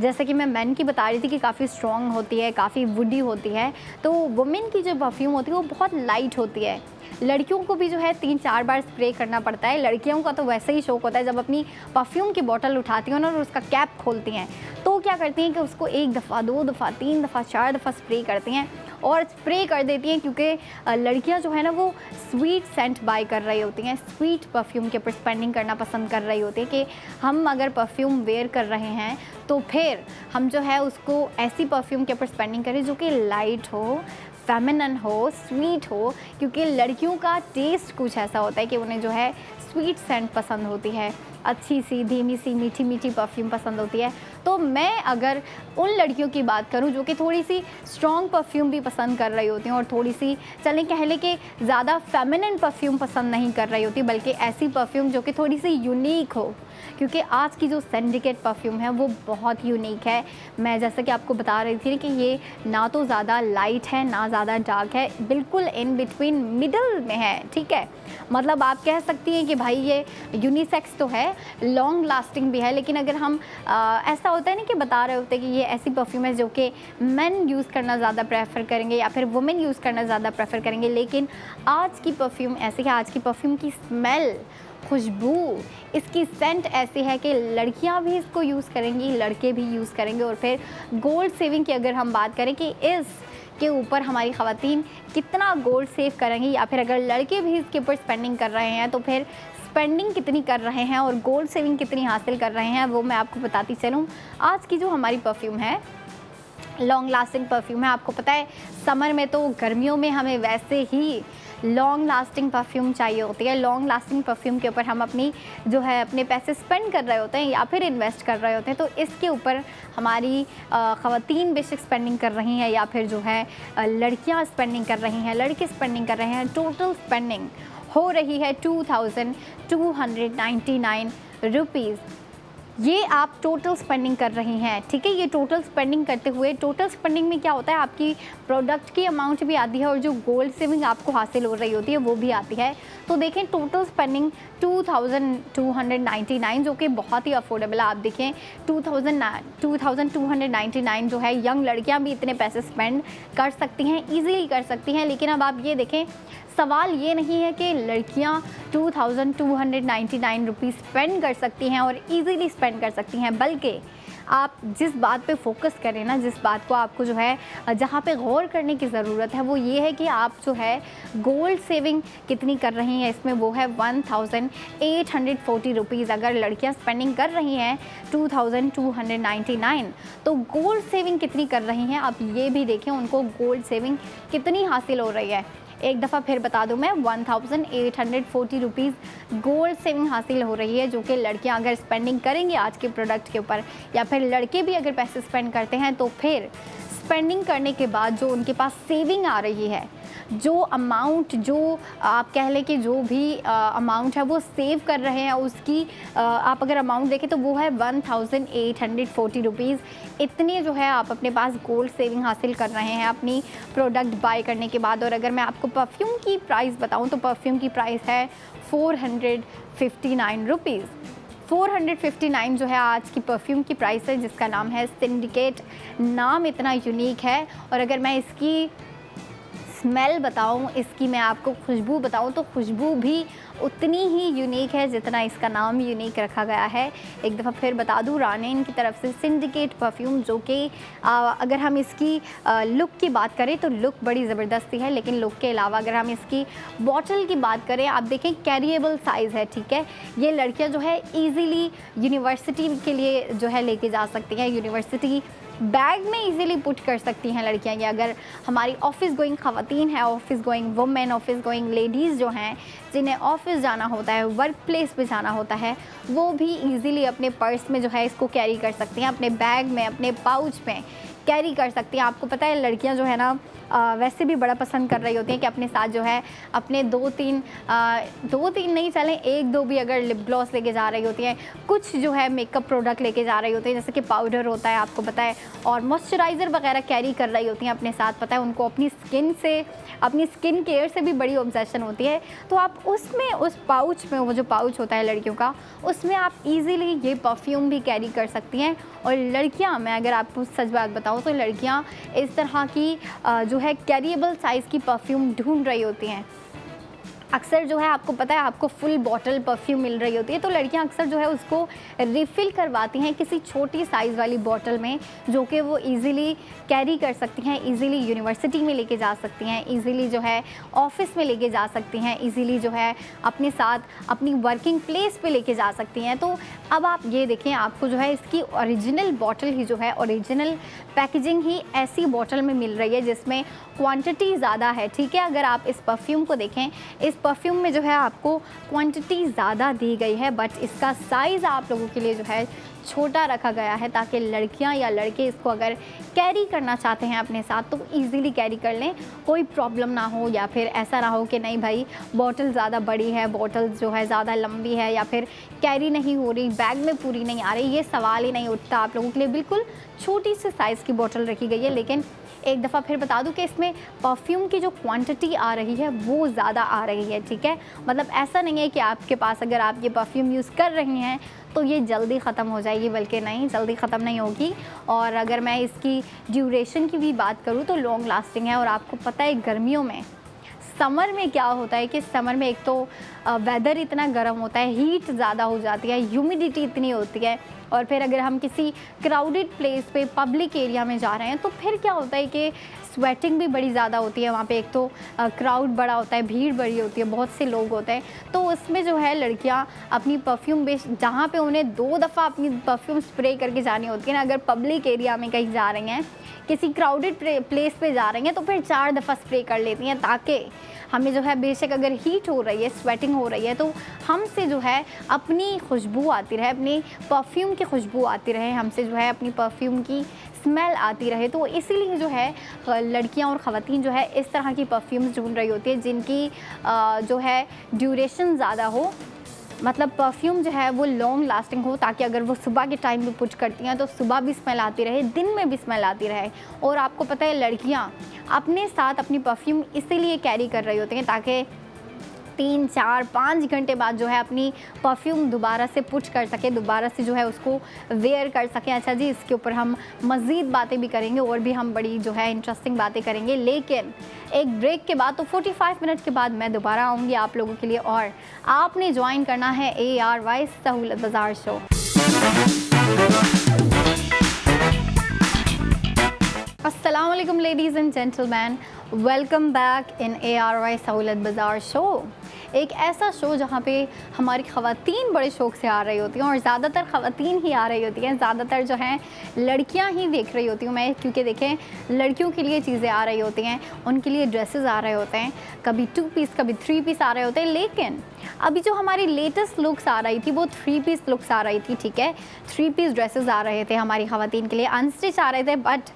जैसे कि मैं मेन की बता रही थी कि काफ़ी स्ट्रॉन्ग होती है, काफ़ी वुडी होती है, तो वुमेन की जो परफ्यूम होती है वो बहुत लाइट होती है। लड़कियों को भी जो है 3-4 बार स्प्रे करना पड़ता है। लड़कियों का तो वैसे ही शौक होता है, जब अपनी परफ्यूम की बोतल उठाती हैं और उसका कैप खोलती हैं तो क्या करती हैं कि उसको 1 दफ़ा, 2 दफ़ा, 3 दफ़ा, 4 दफ़ा स्प्रे करती हैं और स्प्रे कर देती हैं, क्योंकि लड़कियां जो है ना वो स्वीट सेंट बाय कर रही होती हैं, स्वीट परफ्यूम के ऊपर स्पेंडिंग करना पसंद कर रही होती है। कि हम अगर परफ्यूम वेयर कर रहे हैं तो फिर हम जो है उसको ऐसी परफ्यूम के ऊपर स्पेंडिंग करें जो कि लाइट हो, फेमिनिन हो, स्वीट हो, क्योंकि लड़कियों का टेस्ट कुछ ऐसा होता है कि उन्हें जो है स्वीट सेंट पसंद होती है, अच्छी सी धीमी सी मीठी मीठी परफ्यूम पसंद होती है। तो मैं अगर उन लड़कियों की बात करूं जो कि थोड़ी सी स्ट्रॉन्ग परफ्यूम भी पसंद कर रही होती हैं और थोड़ी सी चलें कह लें कि ज़्यादा फेमिनिन परफ्यूम पसंद नहीं कर रही होती, बल्कि ऐसी परफ्यूम जो कि थोड़ी सी यूनिक हो, क्योंकि आज की जो सिंडिकेट परफ्यूम है वो बहुत यूनिक है। मैं जैसे कि आपको बता रही थी कि ये ना तो ज़्यादा लाइट है ना ज़्यादा डार्क है, बिल्कुल इन बिटवीन मिडल में है, ठीक है। मतलब आप कह सकती हैं कि भाई ये यूनिसेक्स तो है, लॉन्ग लास्टिंग भी है, लेकिन अगर हम ऐसा होता है ना कि बता रहे होते हैं कि ये ऐसी परफ्यूम है जो कि मेन यूज़ करना ज़्यादा प्रेफर करेंगे या फिर वुमेन यूज़ करना ज़्यादा प्रेफर करेंगे, लेकिन आज की परफ्यूम ऐसी है, आज की परफ्यूम की स्मेल, खुशबू, इसकी सेंट ऐसी है कि लड़कियां भी इसको यूज़ करेंगी, लड़के भी यूज़ करेंगे। और फिर गोल्ड सेविंग की अगर हम बात करें कि इसके ऊपर हमारी ख़वातीन कितना गोल्ड सेव करेंगी, या फिर अगर लड़के भी इसके ऊपर स्पेंडिंग कर रहे हैं तो फिर स्पेंडिंग कितनी कर रहे हैं और गोल्ड सेविंग कितनी हासिल कर रहे हैं, वो मैं आपको बताती चलूँ। आज की जो हमारी परफ्यूम है लॉन्ग लास्टिंग परफ्यूम है। आपको पता है समर में तो, गर्मियों में हमें वैसे ही लॉन्ग लास्टिंग परफ्यूम चाहिए होती है। लॉन्ग लास्टिंग परफ्यूम के ऊपर हम अपनी जो है अपने पैसे स्पेंड कर रहे होते हैं या फिर इन्वेस्ट कर रहे होते हैं, तो इसके ऊपर हमारी ख़वातीन बेशक स्पेंडिंग कर रही हैं या फिर जो है लड़कियां स्पेंडिंग कर रही हैं, लड़के स्पेंडिंग कर रहे हैं। टोटल स्पेंडिंग हो रही है 2299 रुपीज़। ये आप टोटल स्पेंडिंग कर रही हैं, ठीक है। ये टोटल स्पेंडिंग करते हुए, टोटल स्पेंडिंग में क्या होता है, आपकी प्रोडक्ट की अमाउंट भी आती है और जो गोल्ड सेविंग आपको हासिल हो रही होती है वो भी आती है। तो देखें टोटल स्पेंडिंग 2299, जो कि बहुत ही अफोर्डेबल है। आप देखें 2299 जो है, यंग लड़कियां भी इतने पैसे स्पेंड कर सकती हैं, ईजीली कर सकती हैं। लेकिन अब आप ये देखें, सवाल ये नहीं है कि लड़कियां 2299 रुपीज़ स्पेंड कर सकती हैं और इजीली स्पेंड कर सकती हैं, बल्कि आप जिस बात पे फोकस करें ना, जिस बात को आपको जो है जहाँ पे गौर करने की ज़रूरत है वो ये है कि आप जो है गोल्ड सेविंग कितनी कर रही हैं। इसमें वो है 1840 रुपीज़। अगर लड़कियां स्पेंडिंग कर रही हैं 2299, तो गोल्ड सेविंग कितनी कर रही हैं आप ये भी देखें, उनको गोल्ड सेविंग कितनी हासिल हो रही है। एक दफ़ा फिर बता दूं मैं, 1840 रुपीज़ गोल्ड सेविंग हासिल हो रही है, जो कि लड़कियां अगर स्पेंडिंग करेंगी आज के प्रोडक्ट के ऊपर, या फिर लड़के भी अगर पैसे स्पेंड करते हैं, तो फिर स्पेंडिंग करने के बाद जो उनके पास सेविंग आ रही है, जो अमाउंट, जो आप कह लें कि जो भी अमाउंट है वो सेव कर रहे हैं, उसकी आप अगर अमाउंट देखें तो वो है 1840 रुपीज़। इतने जो है आप अपने पास गोल्ड सेविंग हासिल कर रहे हैं अपनी प्रोडक्ट बाय करने के बाद। और अगर मैं आपको परफ्यूम की प्राइस बताऊं तो परफ्यूम की प्राइस है 459 रुपीज़। 459 जो है आज की परफ्यूम की प्राइस है, जिसका नाम है सिंडिकेट। नाम इतना यूनिक है। और अगर मैं इसकी स्मेल बताऊं, इसकी मैं आपको खुशबू बताऊं, तो खुशबू भी उतनी ही यूनिक है जितना इसका नाम यूनिक रखा गया है। एक दफ़ा फिर बता दूं, रानेन की तरफ से सिंडिकेट परफ्यूम, जो कि अगर हम इसकी लुक की बात करें तो लुक बड़ी ज़बरदस्ती है, लेकिन लुक के अलावा अगर हम इसकी बॉटल की बात करें, आप देखें कैरिएबल साइज़ है, ठीक है। ये लड़कियाँ जो है ईज़िली यूनिवर्सिटी के लिए जो है लेके जा सकती हैं, यूनिवर्सिटी बैग में इजीली पुट कर सकती हैं लड़कियां। या अगर हमारी ऑफिस गोइंग ख़वातीन हैं, office going women, office going ladies जो हैं, जिन्हें ऑफिस जाना होता है, वर्क प्लेस पे जाना होता है, वो भी इजीली अपने पर्स में जो है इसको कैरी कर सकती हैं, अपने बैग में, अपने पाउच में कैरी कर सकती हैं। आपको पता है लड़कियां जो है ना वैसे भी बड़ा पसंद कर रही होती हैं कि अपने साथ जो है अपने दो तीन नहीं चलें, एक दो भी अगर लिप ग्लॉस लेके जा रही होती हैं, कुछ जो है मेकअप प्रोडक्ट लेके जा रही होती हैं, जैसे कि पाउडर होता है आपको पता है, और मॉइस्चराइज़र वगैरह कैरी कर रही होती हैं अपने साथ। पता है उनको अपनी स्किन केयर से भी बड़ी ऑब्सेशन होती है, तो आप उसमें उस पाउच में, वो जो पाउच होता है लड़कियों का, उसमें आप इजीली ये परफ्यूम भी कैरी कर सकती हैं। और लड़कियां, मैं अगर आपको सच बात बताऊं तो लड़कियां इस तरह की जो है कैरिएबल साइज़ की परफ्यूम ढूंढ रही होती हैं। अक्सर जो है आपको पता है आपको फुल बॉटल परफ्यूम मिल रही होती है, तो लड़कियां अक्सर जो है उसको रिफ़िल करवाती हैं किसी छोटी साइज़ वाली बॉटल में, जो कि वो इजीली कैरी कर सकती हैं, इजीली यूनिवर्सिटी में लेके जा सकती हैं, इजीली जो है ऑफिस में लेके जा सकती हैं, इजीली जो है अपने साथ अपनी वर्किंग प्लेस पे लेके जा सकती हैं। तो अब आप ये देखें, आपको जो है इसकी ओरिजिनल बॉटल ही जो है, ओरिजिनल पैकेजिंग ही ऐसी बॉटल में मिल रही है जिसमें क्वांटिटी ज़्यादा है, ठीक है। अगर आप इस परफ्यूम को देखें, इस परफ्यूम में जो है आपको क्वांटिटी ज़्यादा दी गई है, बट इसका साइज़ आप लोगों के लिए जो है छोटा रखा गया है, ताकि लड़कियां या लड़के इसको अगर कैरी करना चाहते हैं अपने साथ तो इजीली कैरी कर लें, कोई प्रॉब्लम ना हो। या फिर ऐसा ना हो कि नहीं भाई बॉटल ज़्यादा बड़ी है, बॉटल जो है ज़्यादा लंबी है, या फिर कैरी नहीं हो रही, बैग में पूरी नहीं आ रही, ये सवाल ही नहीं उठता। आप लोगों के लिए बिल्कुल छोटी सी साइज़ की बॉटल रखी गई है। लेकिन एक दफ़ा फिर बता दूं कि इसमें परफ्यूम की जो क्वांटिटी आ रही है वो ज़्यादा आ रही है, ठीक है। मतलब ऐसा नहीं है कि आपके पास अगर आप ये परफ्यूम यूज़ कर रही हैं तो ये जल्दी ख़त्म हो जाएगी, बल्कि नहीं, जल्दी ख़त्म नहीं होगी। और अगर मैं इसकी ड्यूरेशन की भी बात करूँ तो लॉन्ग लास्टिंग है। और आपको पता है गर्मियों में, समर में क्या होता है कि समर में एक तो वेदर इतना गर्म होता है, हीट ज़्यादा हो जाती है, ह्यूमिडिटी इतनी होती है, और फिर अगर हम किसी क्राउडेड प्लेस पे, पब्लिक एरिया में जा रहे हैं तो फिर क्या होता है कि स्वेटिंग भी बड़ी ज़्यादा होती है। वहाँ पे एक तो क्राउड बड़ा होता है, भीड़ बड़ी होती है, बहुत से लोग होते हैं, तो उसमें जो है लड़कियाँ अपनी परफ्यूम बेच, जहाँ पे उन्हें 2 दफ़ा अपनी परफ्यूम स्प्रे करके जानी होती है ना, अगर पब्लिक एरिया में कहीं जा रही हैं, किसी क्राउडेड प्लेस पे जा रही हैं, तो फिर 4 दफ़ा स्प्रे कर लेती हैं, ताकि हमें जो है बेशक अगर हीट हो रही है, स्वेटिंग हो रही है, तो हमसे जो है अपनी खुशबू आती रहे, अपनी परफ्यूम की खुशबू आती रहे, हमसे जो है अपनी परफ्यूम की स्मेल आती रहे। तो इसीलिए जो है लड़कियां और ख़वातीन जो है इस तरह की परफ्यूम्स ढूंढ रही होती है जिनकी जो है ड्यूरेशन ज़्यादा हो, मतलब परफ्यूम जो है वो लॉन्ग लास्टिंग हो, ताकि अगर वो सुबह के टाइम में पुट करती हैं तो सुबह भी स्मेल आती रहे, दिन में भी स्मेल आती रहे। और आपको पता है लड़कियां अपने साथ अपनी परफ्यूम इसीलिए कैरी कर रही होती हैं ताकि 3, 4, 5 घंटे बाद जो है अपनी परफ्यूम दोबारा से पुट कर सके, दोबारा से जो है उसको वेयर कर सकें। अच्छा जी, इसके ऊपर हम मज़ीद बातें भी करेंगे और भी हम बड़ी जो है इंटरेस्टिंग बातें करेंगे, लेकिन एक ब्रेक के बाद, तो 45 मिनट के बाद मैं दोबारा आऊँगी आप लोगों के लिए, और आपने ज्वाइन करना है ARY सहूलत बाज़ार शो। अस्सलाम वालेकुम ladies and gentleman, welcome back in ARY सहूलत बाज़ार शो। एक ऐसा शो जहाँ पे हमारी ख़वातीन बड़े शौक़ से आ रही होती हैं और ज़्यादातर ख़वातीन ही आ रही होती हैं, ज़्यादातर जो हैं लड़कियाँ ही देख रही होती हूँ मैं, क्योंकि देखें लड़कियों के लिए चीज़ें आ रही होती हैं, उनके लिए ड्रेसेस आ रहे होते हैं, कभी 2 पीस कभी 3 पीस आ रहे होते हैं। लेकिन अभी जो हमारी लेटेस्ट लुक्स आ रही थी वो 3 पीस लुक्स आ रही थी, ठीक है। 3 पीस ड्रेसेस आ रहे थे हमारी ख़वातीन के लिए, अनस्टिच आ रहे थे बट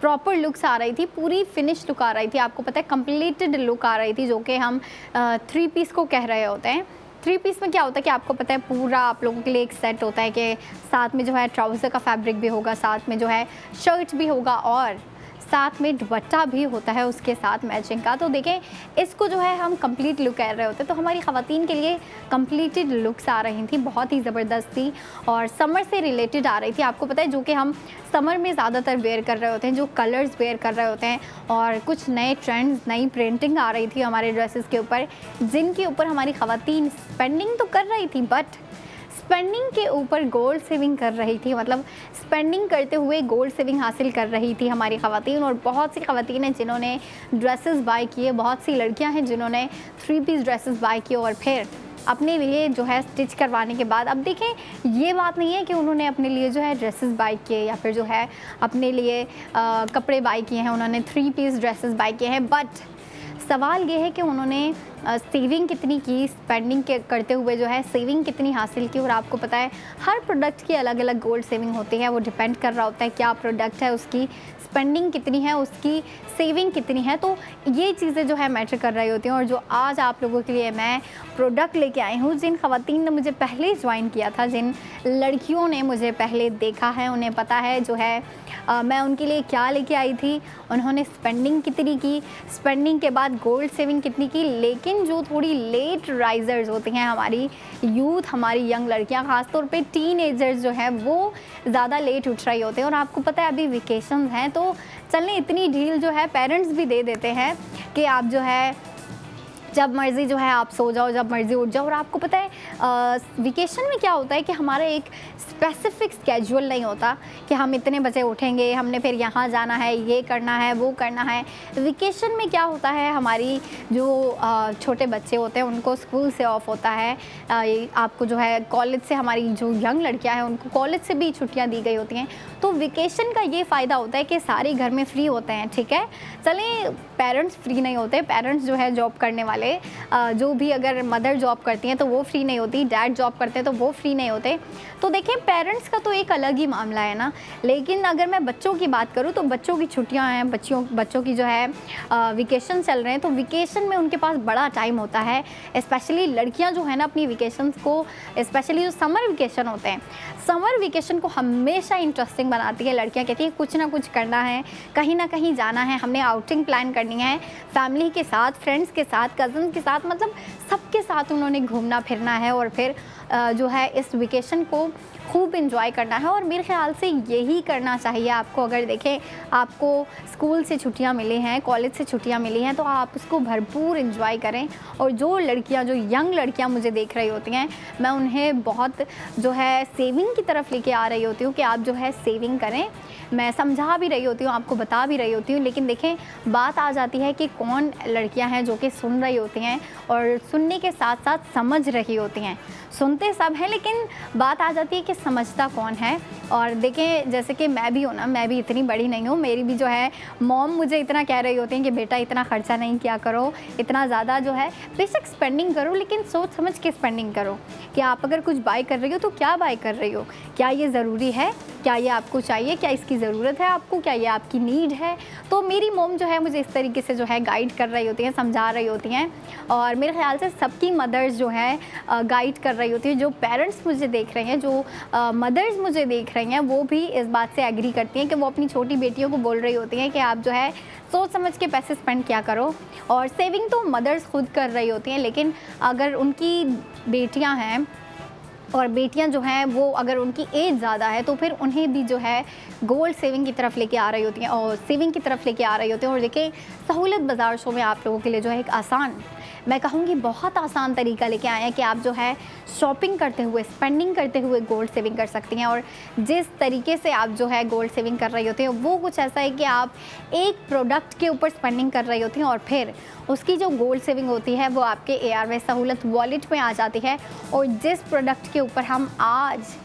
प्रॉपर लुक्स आ रही थी, पूरी फिनिश लुक आ रही थी। आपको पता है कंप्लीटेड लुक आ रही थी, जो कि हम 3 पीस को कह रहे होते हैं। 3 पीस में क्या होता है कि आपको पता है पूरा आप लोगों के लिए एक सेट होता है कि साथ में जो है ट्राउज़र का फैब्रिक भी होगा, साथ में जो है शर्ट भी होगा और साथ में दुपट्टा भी होता है उसके साथ मैचिंग का। तो देखें इसको जो है हम कंप्लीट लुक कह रहे होते हैं, तो हमारी ख़वातीन के लिए कंप्लीटेड लुक्स आ रही थी, बहुत ही ज़बरदस्त थी और समर से रिलेटेड आ रही थी। आपको पता है जो कि हम समर में ज़्यादातर वेयर कर रहे होते हैं, जो कलर्स वेयर कर रहे होते हैं और कुछ नए ट्रेंड्स, नई प्रिंटिंग आ रही थी हमारे ड्रेसेस के ऊपर, जिनके ऊपर हमारी ख़वातीन स्पेंडिंग तो कर रही थी बट स्पेंडिंग के ऊपर गोल्ड सेविंग कर रही थी। मतलब स्पेंडिंग करते हुए गोल्ड सेविंग हासिल कर रही थी हमारी ख़वातीन। और बहुत सी ख़वातीन हैं जिन्होंने ड्रेसेस बाय किए, बहुत सी लड़कियां हैं जिन्होंने 3 पीस ड्रेसेस बाय किए और फिर अपने लिए जो है स्टिच करवाने के बाद, अब देखें ये बात नहीं है कि उन्होंने अपने लिए जो है ड्रेसेस बाय किए या फिर जो है अपने लिए कपड़े बाय किए हैं, उन्होंने 3 पीस ड्रेसेस बाय किए हैं, बट सवाल ये है कि उन्होंने सेविंग कितनी की, स्पेंडिंग के करते हुए जो है सेविंग कितनी हासिल की। और आपको पता है हर प्रोडक्ट की अलग अलग गोल्ड सेविंग होती है, वो डिपेंड कर रहा होता है क्या प्रोडक्ट है, उसकी स्पेंडिंग कितनी है, उसकी सेविंग कितनी है। तो ये चीज़ें जो है मैटर कर रही होती हैं। और जो आज आप लोगों के लिए मैं प्रोडक्ट लेके आई हूँ, जिन ख़वातीन ने मुझे पहले ज्वाइन किया था, जिन लड़कियों ने मुझे पहले देखा है, उन्हें पता है जो है मैं उनके लिए क्या लेके आई थी, उन्होंने स्पेंडिंग कितनी की, स्पेंडिंग के बाद गोल्ड सेविंग कितनी की। लेकिन जो थोड़ी लेट राइजर्स होती हैं, हमारी यूथ, हमारी यंग लड़कियां, ख़ासतौर पे टीनेजर्स जो है वो ज़्यादा लेट उठ रही होते हैं। और आपको पता है अभी वेकेशन हैं तो चलने इतनी ढील जो है पेरेंट्स भी दे देते हैं कि आप जो है जब मर्ज़ी जो है आप सो जाओ, जब मर्ज़ी उठ जाओ। और आपको पता है वेकेशन में क्या होता है कि हमारा एक स्पेसिफिक स्केड्यूल नहीं होता कि हम इतने बजे उठेंगे, हमने फिर यहाँ जाना है, ये करना है, वो करना है। वेकेशन में क्या होता है, हमारी जो छोटे बच्चे होते हैं उनको स्कूल से ऑफ होता है, आपको जो है कॉलेज से, हमारी जो यंग लड़कियाँ हैं उनको कॉलेज से भी छुट्टियाँ दी गई होती हैं। तो वेकेशन का ये फ़ायदा होता है कि सारे घर में फ्री होते हैं, ठीक है। चलें पेरेंट्स फ्री नहीं होते, पेरेंट्स जो है जॉब करने वाले, जो भी अगर मदर जॉब करती हैं तो वो फ्री नहीं होती, डैड जॉब करते हैं तो वो फ्री नहीं होते। तो देखें पेरेंट्स का तो एक अलग ही मामला है ना। लेकिन अगर मैं बच्चों की बात करूं तो बच्चों की छुट्टियां हैं, बच्चों की जो है वेकेशन चल रहे हैं, तो वेकेशन में उनके पास बड़ा टाइम होता है। स्पेशली लड़कियां जो है ना अपनी वेकेशन को, स्पेशली जो समर वेकेशन होते हैं, समर वेकेशन को हमेशा इंटरेस्टिंग बनाती है। लड़कियाँ कहती हैं कुछ ना कुछ करना है, कहीं ना कहीं जाना है, हमने आउटिंग प्लान करनी है फैमिली के साथ, फ्रेंड्स के साथ, कज़न के साथ, मतलब सबके साथ उन्होंने घूमना फिरना है और फिर जो है इस वेकेशन को खूब इंजॉय करना है। और मेरे ख्याल से यही करना चाहिए आपको। अगर देखें आपको स्कूल से छुट्टियां मिली हैं, कॉलेज से छुट्टियां मिली हैं, तो आप उसको भरपूर इंजॉय करें। और जो लड़कियां, जो यंग लड़कियां मुझे देख रही होती हैं, मैं उन्हें बहुत जो है सेविंग की तरफ लेके आ रही होती हूँ कि आप जो है सेविंग करें। मैं समझा भी रही होती हूँ, आपको बता भी रही होती हूँ, लेकिन देखें बात आ जाती है कि कौन लड़कियां हैं जो कि सुन रही होती हैं और सुनने के साथ साथ समझ रही होती हैं। सुनते सब हैं लेकिन बात आ जाती है कि समझता कौन है। और देखें जैसे कि मैं भी हूँ ना, मैं भी इतनी बड़ी नहीं हूँ, मेरी भी जो है मॉम मुझे इतना कह रही होती हैं कि बेटा इतना ख़र्चा नहीं किया करो, इतना ज़्यादा जो है बेशक स्पेंडिंग करो लेकिन सोच समझ के स्पेंडिंग करो कि आप अगर कुछ बाय कर रही हो तो क्या बाय कर रही हो, क्या ये ज़रूरी है, क्या ये आपको चाहिए, क्या इसकी ज़रूरत है आपको, क्या ये आपकी नीड है। तो मेरी मॉम जो है मुझे इस तरीके से जो है गाइड कर रही होती हैं, समझा रही होती हैं। और मेरे ख्याल से सबकी मदर्स जो है गाइड कर रही होती है। जो पेरेंट्स मुझे देख रहे हैं, जो मदर्स मुझे देख रही हैं, वो भी इस बात से एग्री करती हैं कि वो अपनी छोटी बेटियों को बोल रही होती हैं कि आप जो है सोच समझ के पैसे स्पेंड किया करो। और सेविंग तो मदर्स खुद कर रही होती हैं, लेकिन अगर उनकी बेटियां हैं और बेटियां जो हैं वो अगर उनकी एज ज़्यादा है तो फिर उन्हें भी जो है गोल्ड सेविंग की तरफ लेके आ रही होती हैं और सेविंग की तरफ लेके आ रही होती हैं। और देखिए सहूलत बाज़ार शो में आप लोगों के लिए जो है एक आसान, मैं कहूँगी बहुत आसान तरीका लेके आए हैं कि आप जो है शॉपिंग करते हुए, स्पेंडिंग करते हुए गोल्ड सेविंग कर सकती हैं। और जिस तरीके से आप जो है गोल्ड सेविंग कर रही होती हैं वो कुछ ऐसा है कि आप एक प्रोडक्ट के ऊपर स्पेंडिंग कर रही होती हैं और फिर उसकी जो गोल्ड सेविंग होती है वो आपके ARY सहूलत वॉलेट में आ जाती है। और जिस प्रोडक्ट के ऊपर हम आज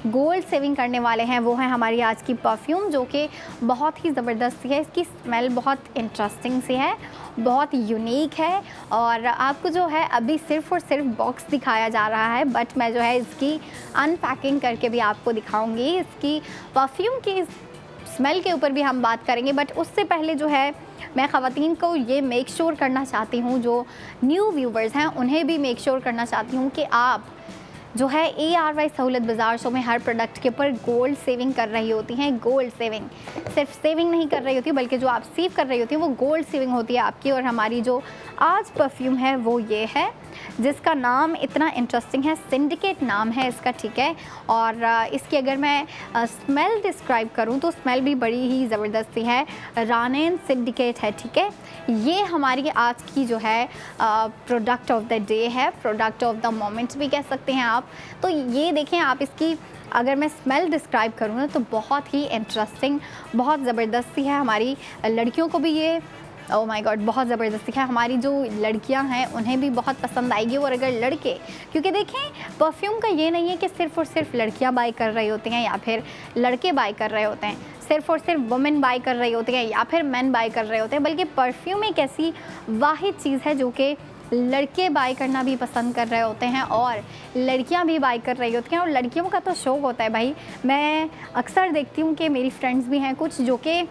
गोल्ड सेविंग करने वाले हैं वो है हमारी आज की परफ्यूम, जो कि बहुत ही ज़बरदस्त है। इसकी स्मेल बहुत इंटरेस्टिंग सी है, बहुत यूनिक है। और आपको जो है अभी सिर्फ़ और सिर्फ बॉक्स दिखाया जा रहा है, बट मैं जो है इसकी अनपैकिंग करके भी आपको दिखाऊंगी। इसकी परफ्यूम की स्मेल के ऊपर भी हम बात करेंगे, बट उससे पहले जो है मैं ख़वातीन को ये मेक श्योर करना चाहती हूँ, जो न्यू व्यूवर्स हैं उन्हें भी मेक श्योर करना चाहती हूँ कि आप जो है ARY सहूलत बाज़ार शो में हर प्रोडक्ट के ऊपर गोल्ड सेविंग कर रही होती हैं। गोल्ड सेविंग सिर्फ सेविंग नहीं कर रही होती बल्कि जो आप सेव कर रही होती हैं वो गोल्ड सेविंग होती है आपकी। और हमारी जो आज परफ्यूम है वो ये है, जिसका नाम इतना इंटरेस्टिंग है, सिंडिकेट नाम है इसका, ठीक है। और इसकी अगर मैं स्मेल डिस्क्राइब करूं तो स्मेल भी बड़ी ही ज़बरदस्ती है, रानेन सिंडिकेट है, ठीक है। ये हमारी आज की जो है प्रोडक्ट ऑफ द डे है, प्रोडक्ट ऑफ द मोमेंट भी कह सकते हैं आप। तो ये देखें आप, इसकी अगर मैं स्मेल डिस्क्राइब करूँ ना तो बहुत ही इंटरेस्टिंग, बहुत ज़बरदस्ती है। हमारी लड़कियों को भी ये, ओह माय गॉड, बहुत ज़बरदस्ती है। हमारी जो लड़कियां हैं उन्हें भी बहुत पसंद आएगी। और अगर लड़के, क्योंकि देखें परफ्यूम का ये नहीं है कि सिर्फ़ और सिर्फ लड़कियां बाय कर रही होती हैं या फिर लड़के बाय कर रहे होते हैं, सिर्फ़ और सिर्फ वुमेन बाय कर रही होती हैं या फिर मेन बाय कर रहे होते हैं, बल्कि परफ्यूम एक ऐसी वाहिद चीज़ है जो कि लड़के बाय करना भी पसंद कर रहे होते हैं और लड़कियां भी बाय कर रही होती हैं। और लड़कियों का तो शौक़ होता है भाई। मैं अक्सर देखती हूँ कि मेरी फ्रेंड्स भी हैं कुछ जो कि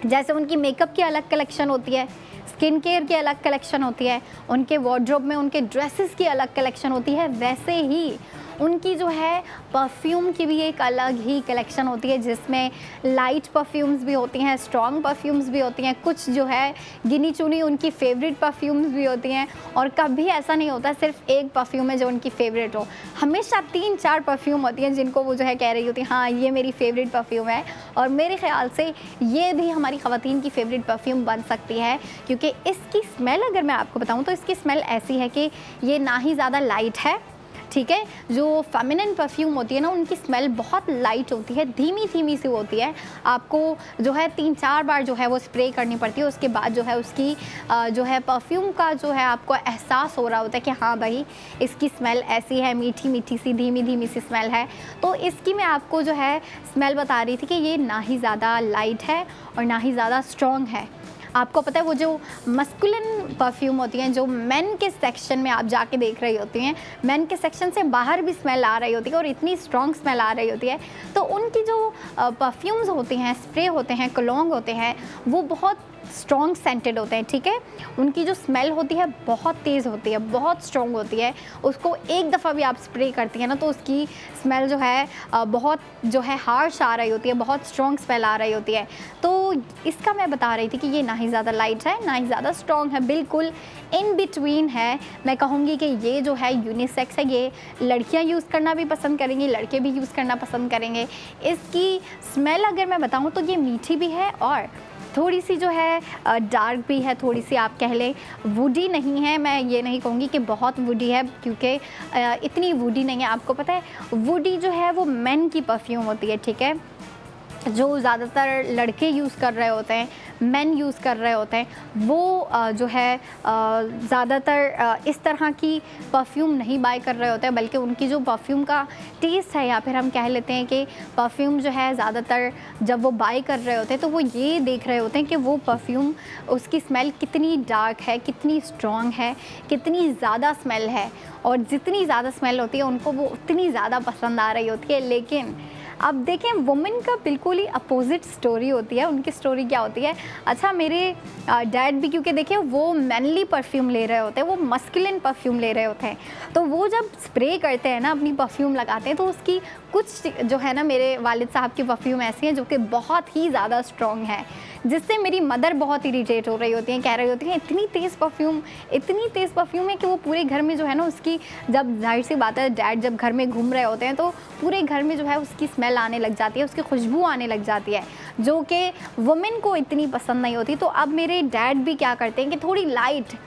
जैसे उनकी मेकअप की अलग कलेक्शन होती है, स्किन केयर की अलग कलेक्शन होती है, उनके वार्डरोब में उनके ड्रेसेस की अलग कलेक्शन होती है, वैसे ही उनकी जो है परफ्यूम की भी एक अलग ही कलेक्शन होती है, जिसमें लाइट परफ्यूम्स भी होती हैं, स्ट्रॉन्ग परफ्यूम्स भी होती हैं, कुछ जो है गिनी चुनी उनकी फेवरेट परफ्यूम्स भी होती हैं। और कभी ऐसा नहीं होता सिर्फ एक परफ्यूम है जो उनकी फेवरेट हो, हमेशा 3-4 परफ्यूम होती हैं जिनको वो जो है कह रही होती हैं हाँ ये मेरी फेवरेट परफ्यूम है। और मेरे ख़्याल से ये भी हमारी ख़वातीन की फेवरेट परफ्यूम बन सकती है, क्योंकि इसकी स्मेल अगर मैं आपको बताऊँ तो इसकी स्मेल ऐसी है कि ये ना ही ज़्यादा लाइट है, ठीक है। जो फेमिनिन परफ्यूम होती है ना उनकी स्मेल बहुत लाइट होती है, धीमी धीमी सी होती है। आपको जो है 3-4 बार जो है वो स्प्रे करनी पड़ती है, उसके बाद जो है उसकी जो है परफ्यूम का जो है आपको एहसास हो रहा होता है कि हाँ भाई इसकी स्मेल ऐसी है, मीठी मीठी सी, धीमी धीमी सी स्मेल है। तो इसकी मैं आपको जो है स्मेल बता रही थी कि ये ना ही ज़्यादा लाइट है और ना ही ज़्यादा स्ट्रॉन्ग है। आपको पता है वो जो मस्कुलिन परफ्यूम होती हैं, जो मेन के सेक्शन में आप जाके देख रही होती हैं, मेन के सेक्शन से बाहर भी स्मेल आ रही होती है और इतनी स्ट्रॉन्ग स्मेल आ रही होती है। तो उनकी जो परफ्यूम्स होती हैं, स्प्रे होते हैं, कोलोंग होते हैं, वो बहुत स्ट्रॉन्ग सेंटेड होते हैं, ठीक है। उनकी जो स्मेल होती है बहुत तेज़ होती है, बहुत स्ट्रॉन्ग होती है। उसको एक दफ़ा भी आप स्प्रे करती हैं ना तो उसकी स्मेल जो है बहुत जो है हार्श आ रही होती है, बहुत स्ट्रॉन्ग स्मेल आ रही होती है। तो इसका मैं बता रही थी कि ये ना ही ज़्यादा लाइट है ना ही ज़्यादा स्ट्रॉन्ग है, बिल्कुल इन बिटवीन है। मैं कहूँगी कि ये जो है यूनिसेक्स है, ये लड़कियाँ यूज़ करना भी पसंद करेंगी, लड़के भी यूज़ करना पसंद करेंगे। इसकी स्मेल अगर मैं बताऊँ तो ये मीठी भी है और थोड़ी सी जो है डार्क भी है, थोड़ी सी आप कह लें वुडी नहीं है। मैं ये नहीं कहूँगी कि बहुत वुडी है, क्योंकि इतनी वुडी नहीं है। आपको पता है वुडी जो है वो मेन की परफ्यूम होती है, ठीक है, जो ज़्यादातर लड़के यूज़ कर रहे होते हैं, मेन यूज़ कर रहे होते हैं, वो जो है ज़्यादातर इस तरह की परफ्यूम नहीं बाय कर रहे होते हैं, बल्कि उनकी जो परफ्यूम का टेस्ट है, या फिर हम कह लेते हैं कि परफ्यूम जो है ज़्यादातर जब वो बाय कर रहे होते हैं तो वो ये देख रहे होते हैं कि वो परफ्यूम, उसकी स्मेल कितनी डार्क है, कितनी स्ट्रॉन्ग है, कितनी ज़्यादा स्मेल है। और जितनी ज़्यादा स्मेल होती है उनको वो उतनी ज़्यादा पसंद आ रही होती है। लेकिन अब देखें वुमेन का बिल्कुल ही अपोजिट स्टोरी होती है। उनकी स्टोरी क्या होती है, अच्छा मेरे डैड भी क्योंकि देखिए वो मैनली परफ्यूम ले रहे होते हैं, वो मस्कुलिन परफ्यूम ले रहे होते हैं, तो वो जब स्प्रे करते हैं ना, अपनी परफ्यूम लगाते हैं, तो उसकी कुछ जो है ना, मेरे वालिद साहब की परफ्यूम ऐसी हैं जो कि बहुत ही ज़्यादा स्ट्रॉन्ग है, जिससे मेरी मदर बहुत इरिटेट हो रही होती हैं, कह रही होती हैं इतनी तेज़ परफ्यूम है कि वो पूरे घर में जो है ना उसकी, जब जाहिर सी बात है डैड जब घर में घूम रहे होते हैं तो पूरे घर में जो है उसकी स्मेल आने लग जाती है, उसकी खुशबू आने लग जाती है, जो कि वुमेन को इतनी पसंद नहीं होती। तो अब मेरे डैड भी क्या करते हैं कि थोड़ी लाइट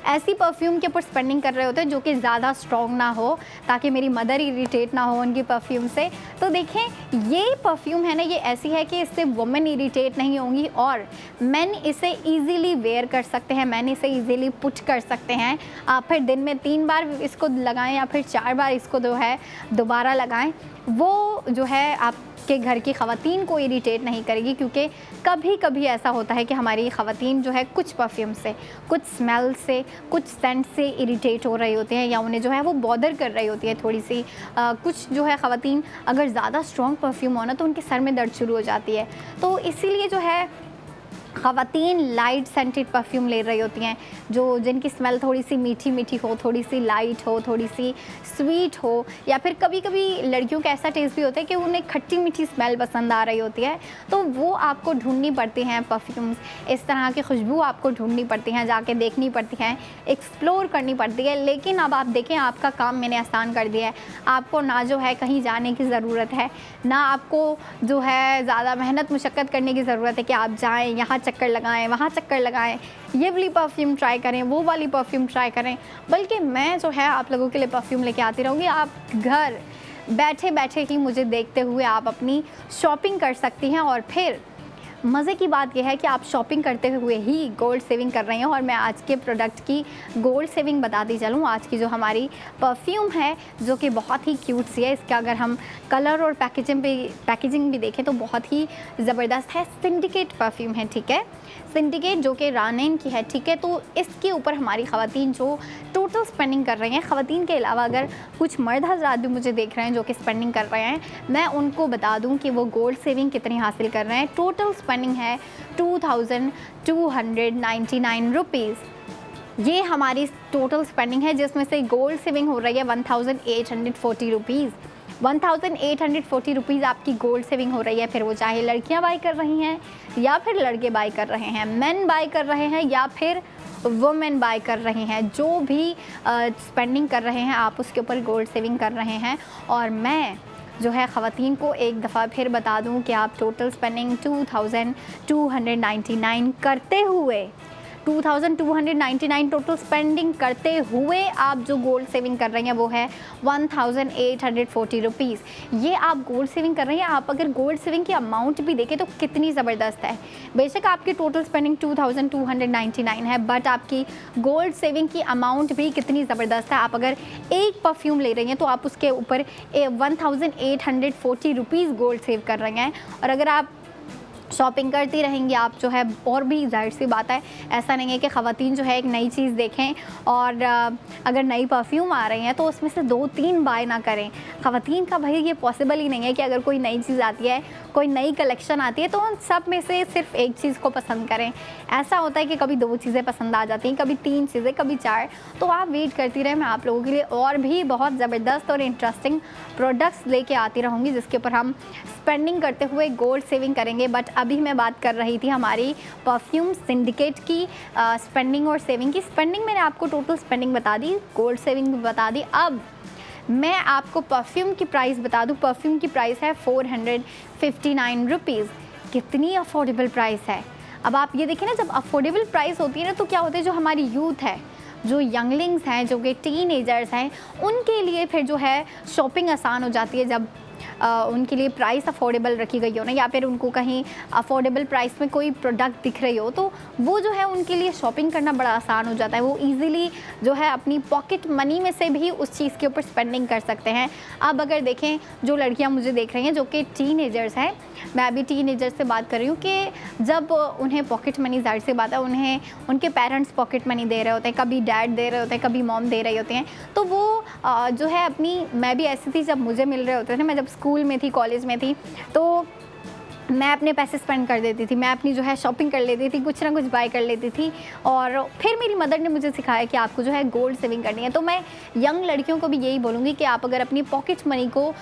ऐसी परफ्यूम के ऊपर स्पेंडिंग कर रहे होते हैं जो कि ज़्यादा स्ट्रॉन्ग ना हो, ताकि मेरी मदर इरिटेट ना हो उनकी परफ्यूम से। तो देखें ये परफ्यूम है ना, ये ऐसी है कि इससे वुमेन इरिटेट नहीं होंगी और मेन इसे इजीली वेयर कर सकते हैं, मैन इसे इजीली पुट कर सकते हैं। आप फिर दिन में 3 बार इसको लगाएं या फिर 4 बार इसको जो है दोबारा लगाएं, वो जो है आपके घर की ख़वातीन को इरिटेट नहीं करेगी, क्योंकि कभी कभी ऐसा होता है कि हमारी ख़वातीन जो है कुछ परफ्यूम से, कुछ स्मेल से, कुछ सेंट से इरिटेट हो रही होती हैं, या उन्हें जो है वो बॉदर कर रही होती है थोड़ी सी। कुछ जो है ख़वातीन अगर ज़्यादा स्ट्रॉन्ग परफ्यूम हो ना तो उनके सर में दर्द शुरू हो जाती है। तो इसीलिए जो है ख़वातीन लाइट सेंटेड परफ्यूम ले रही होती हैं, जो जिनकी स्मेल थोड़ी सी मीठी मीठी हो, थोड़ी सी लाइट हो, थोड़ी सी स्वीट हो, या फिर कभी कभी लड़कियों का ऐसा टेस्ट भी होता है कि उन्हें खट्टी मीठी स्मेल पसंद आ रही होती है, तो वो आपको ढूंढनी पड़ती हैं परफ्यूम्स, इस तरह की खुशबू आपको ढूंढनी पड़ती हैं, जाके देखनी पड़ती हैं, एक्सप्लोर करनी पड़ती है। लेकिन अब आप देखें आपका काम मैंने आसान कर दिया है, आपको ना जो है कहीं जाने की ज़रूरत है, ना आपको जो है ज़्यादा मेहनत मुशक्क़त करने की ज़रूरत है कि आप जाएँ यहाँ चक्कर लगाएं, वहाँ चक्कर लगाएं, ये वाली परफ्यूम ट्राई करें, वो वाली परफ्यूम ट्राई करें, बल्कि मैं जो है आप लोगों के लिए परफ्यूम लेके आती रहूँगी। आप घर बैठे बैठे ही मुझे देखते हुए आप अपनी शॉपिंग कर सकती हैं। और फिर मज़े की बात यह है कि आप शॉपिंग करते हुए ही गोल्ड सेविंग कर रही हैं। और मैं आज के प्रोडक्ट की गोल्ड सेविंग बताती चलूँ। आज की जो हमारी परफ्यूम है जो कि बहुत ही क्यूट सी है, इसका अगर हम कलर और पैकेजिंग भी देखें तो बहुत ही ज़बरदस्त है। सिंडिकेट परफ्यूम है, ठीक है, सिंडिकेट जो कि रानेन की है, ठीक है। तो इसके ऊपर हमारी ख़वातीन जो टोटल स्पेंडिंग कर रही हैं, ख़वातीन के अलावा अगर कुछ मर्द हज़रात भी मुझे देख रहे हैं जो कि स्पेंडिंग कर रहे हैं, मैं उनको बता दूं कि वो गोल्ड सेविंग कितनी हासिल कर रहे हैं। टोटल स्पेंडिंग है 2299 रुपीज़। ये हमारी टोटल स्पेंडिंग है, जिसमें से गोल्ड सेविंग हो रही है 1840 रुपीज़। 1840 रुपीज़ आपकी गोल्ड सेविंग हो रही है। फिर वो चाहे लड़कियां बाई कर रही हैं या फिर लड़के बाई कर रहे हैं, मेन बाई कर रहे हैं या फिर वुमेन बाई कर रही हैं, जो भी स्पेंडिंग कर रहे हैं आप उसके ऊपर गोल्ड सेविंग कर रहे हैं। और मैं जो है ख़वातीन को एक दफ़ा फिर बता दूं कि आप टोटल स्पेंडिंग 2299 करते हुए 2299 टोटल स्पेंडिंग करते हुए आप जो गोल्ड सेविंग कर रही हैं वो है 1840 रुपीज़। ये आप गोल्ड सेविंग कर रही हैं। आप अगर गोल्ड सेविंग की अमाउंट भी देखें तो कितनी ज़बरदस्त है। बेशक आपकी टोटल स्पेंडिंग 2299 है, बट आपकी गोल्ड सेविंग की अमाउंट भी कितनी ज़बरदस्त है। आप अगर एक परफ्यूम ले रही हैं तो आप उसके ऊपर 1840 रुपीज़ गोल्ड सेव कर रही हैं। और अगर आप शॉपिंग करती रहेंगी आप जो है, और भी जाहिर सी बात है, ऐसा नहीं है कि ख़वातीन जो है एक नई चीज़ देखें और अगर नई परफ्यूम आ रही हैं तो उसमें से 2-3 बाय ना करें। ख़वातीन का भाई ये पॉसिबल ही नहीं है कि अगर कोई नई चीज़ आती है, कोई नई कलेक्शन आती है तो उन सब में से सिर्फ एक चीज़ को पसंद करें। ऐसा होता है कि कभी 2 चीज़ें पसंद आ जाती हैं, कभी 3 चीज़ें, कभी 4। तो आप वेट करती रहें, मैं आप लोगों के लिए और भी बहुत ज़बरदस्त और इंटरेस्टिंग प्रोडक्ट्स लेके आती रहूँगी जिसके ऊपर हम स्पेंडिंग करते हुए गोल्ड सेविंग करेंगे। बट अभी मैं बात कर रही थी हमारी परफ्यूम सिंडिकेट की स्पेंडिंग और सेविंग की। स्पेंडिंग मैंने आपको टोटल स्पेंडिंग बता दी, गोल्ड सेविंग भी बता दी। अब मैं आपको परफ्यूम की प्राइस बता दूं। परफ्यूम की प्राइस है 459 रुपीज़। कितनी अफोर्डेबल प्राइस है। अब आप ये देखिए ना, जब अफोर्डेबल प्राइस होती है ना तो क्या होता है, जो हमारी यूथ है, जो यंगलिंग्स हैं, जो कि टीनेजर्स हैं, उनके लिए फिर जो है शॉपिंग आसान हो जाती है जब उनके लिए प्राइस अफोर्डेबल रखी गई हो ना, या फिर उनको कहीं अफोर्डेबल प्राइस में कोई प्रोडक्ट दिख रही हो तो वो जो है उनके लिए शॉपिंग करना बड़ा आसान हो जाता है। वो इजीली जो है अपनी पॉकेट मनी में से भी उस चीज़ के ऊपर स्पेंडिंग कर सकते हैं। अब अगर देखें, जो लड़कियां मुझे देख रही हैं जो कि टीनेजर्स हैं, मैं अभी टीनेजर्स से बात कर रही हूँ कि जब उन्हें पॉकेट मनी, जाहिर सी बात है उन्हें उनके पेरेंट्स पॉकेट मनी दे रहे होते हैं, कभी डैड दे रहे होते हैं, कभी मॉम दे रही होती हैं, तो वो जो है अपनी, मैं भी ऐसी थी जब मुझे मिल रहे होते थे, मैं जब स्कूल में थी, कॉलेज में थी, तो मैं अपने पैसे स्पेंड कर देती थी, मैं अपनी जो है शॉपिंग कर लेती थी, कुछ ना कुछ बाय कर लेती थी। और फिर मेरी मदर ने मुझे सिखाया कि आपको जो है गोल्ड सेविंग करनी है। तो मैं यंग लड़कियों को भी यही बोलूँगी कि आप अगर अपनी पॉकेट मनी को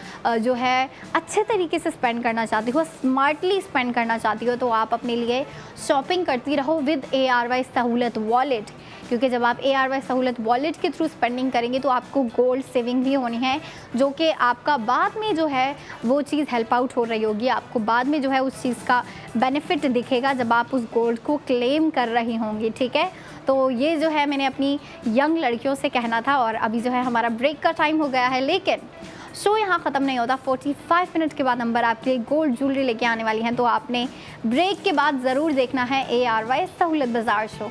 जो है अच्छे तरीके से स्पेंड करना चाहती हो, स्मार्टली स्पेंड करना चाहती हो, तो आप अपने लिए शॉपिंग करती रहो विद ARY सहूलत वॉलेट। क्योंकि जब आप ARY सहूलत वॉलेट के थ्रू स्पेंडिंग करेंगे तो आपको गोल्ड सेविंग भी होनी है, जो कि आपका बाद में जो है वो चीज़ हेल्प आउट हो रही होगी। आपको बाद में जो है उस चीज़ का बेनिफिट दिखेगा जब आप उस गोल्ड को क्लेम कर रही होंगी, ठीक है। तो ये जो है मैंने अपनी यंग लड़कियों से कहना था। और अभी जो है हमारा ब्रेक का टाइम हो गया है, लेकिन शो यहाँ ख़त्म नहीं होता। 45 मिनट के बाद नंबर आपके लिए गोल्ड ज्वेलरी लेके आने वाली हैं, तो आपने ब्रेक के बाद ज़रूर देखना है ARY सहूलत बाज़ार शो।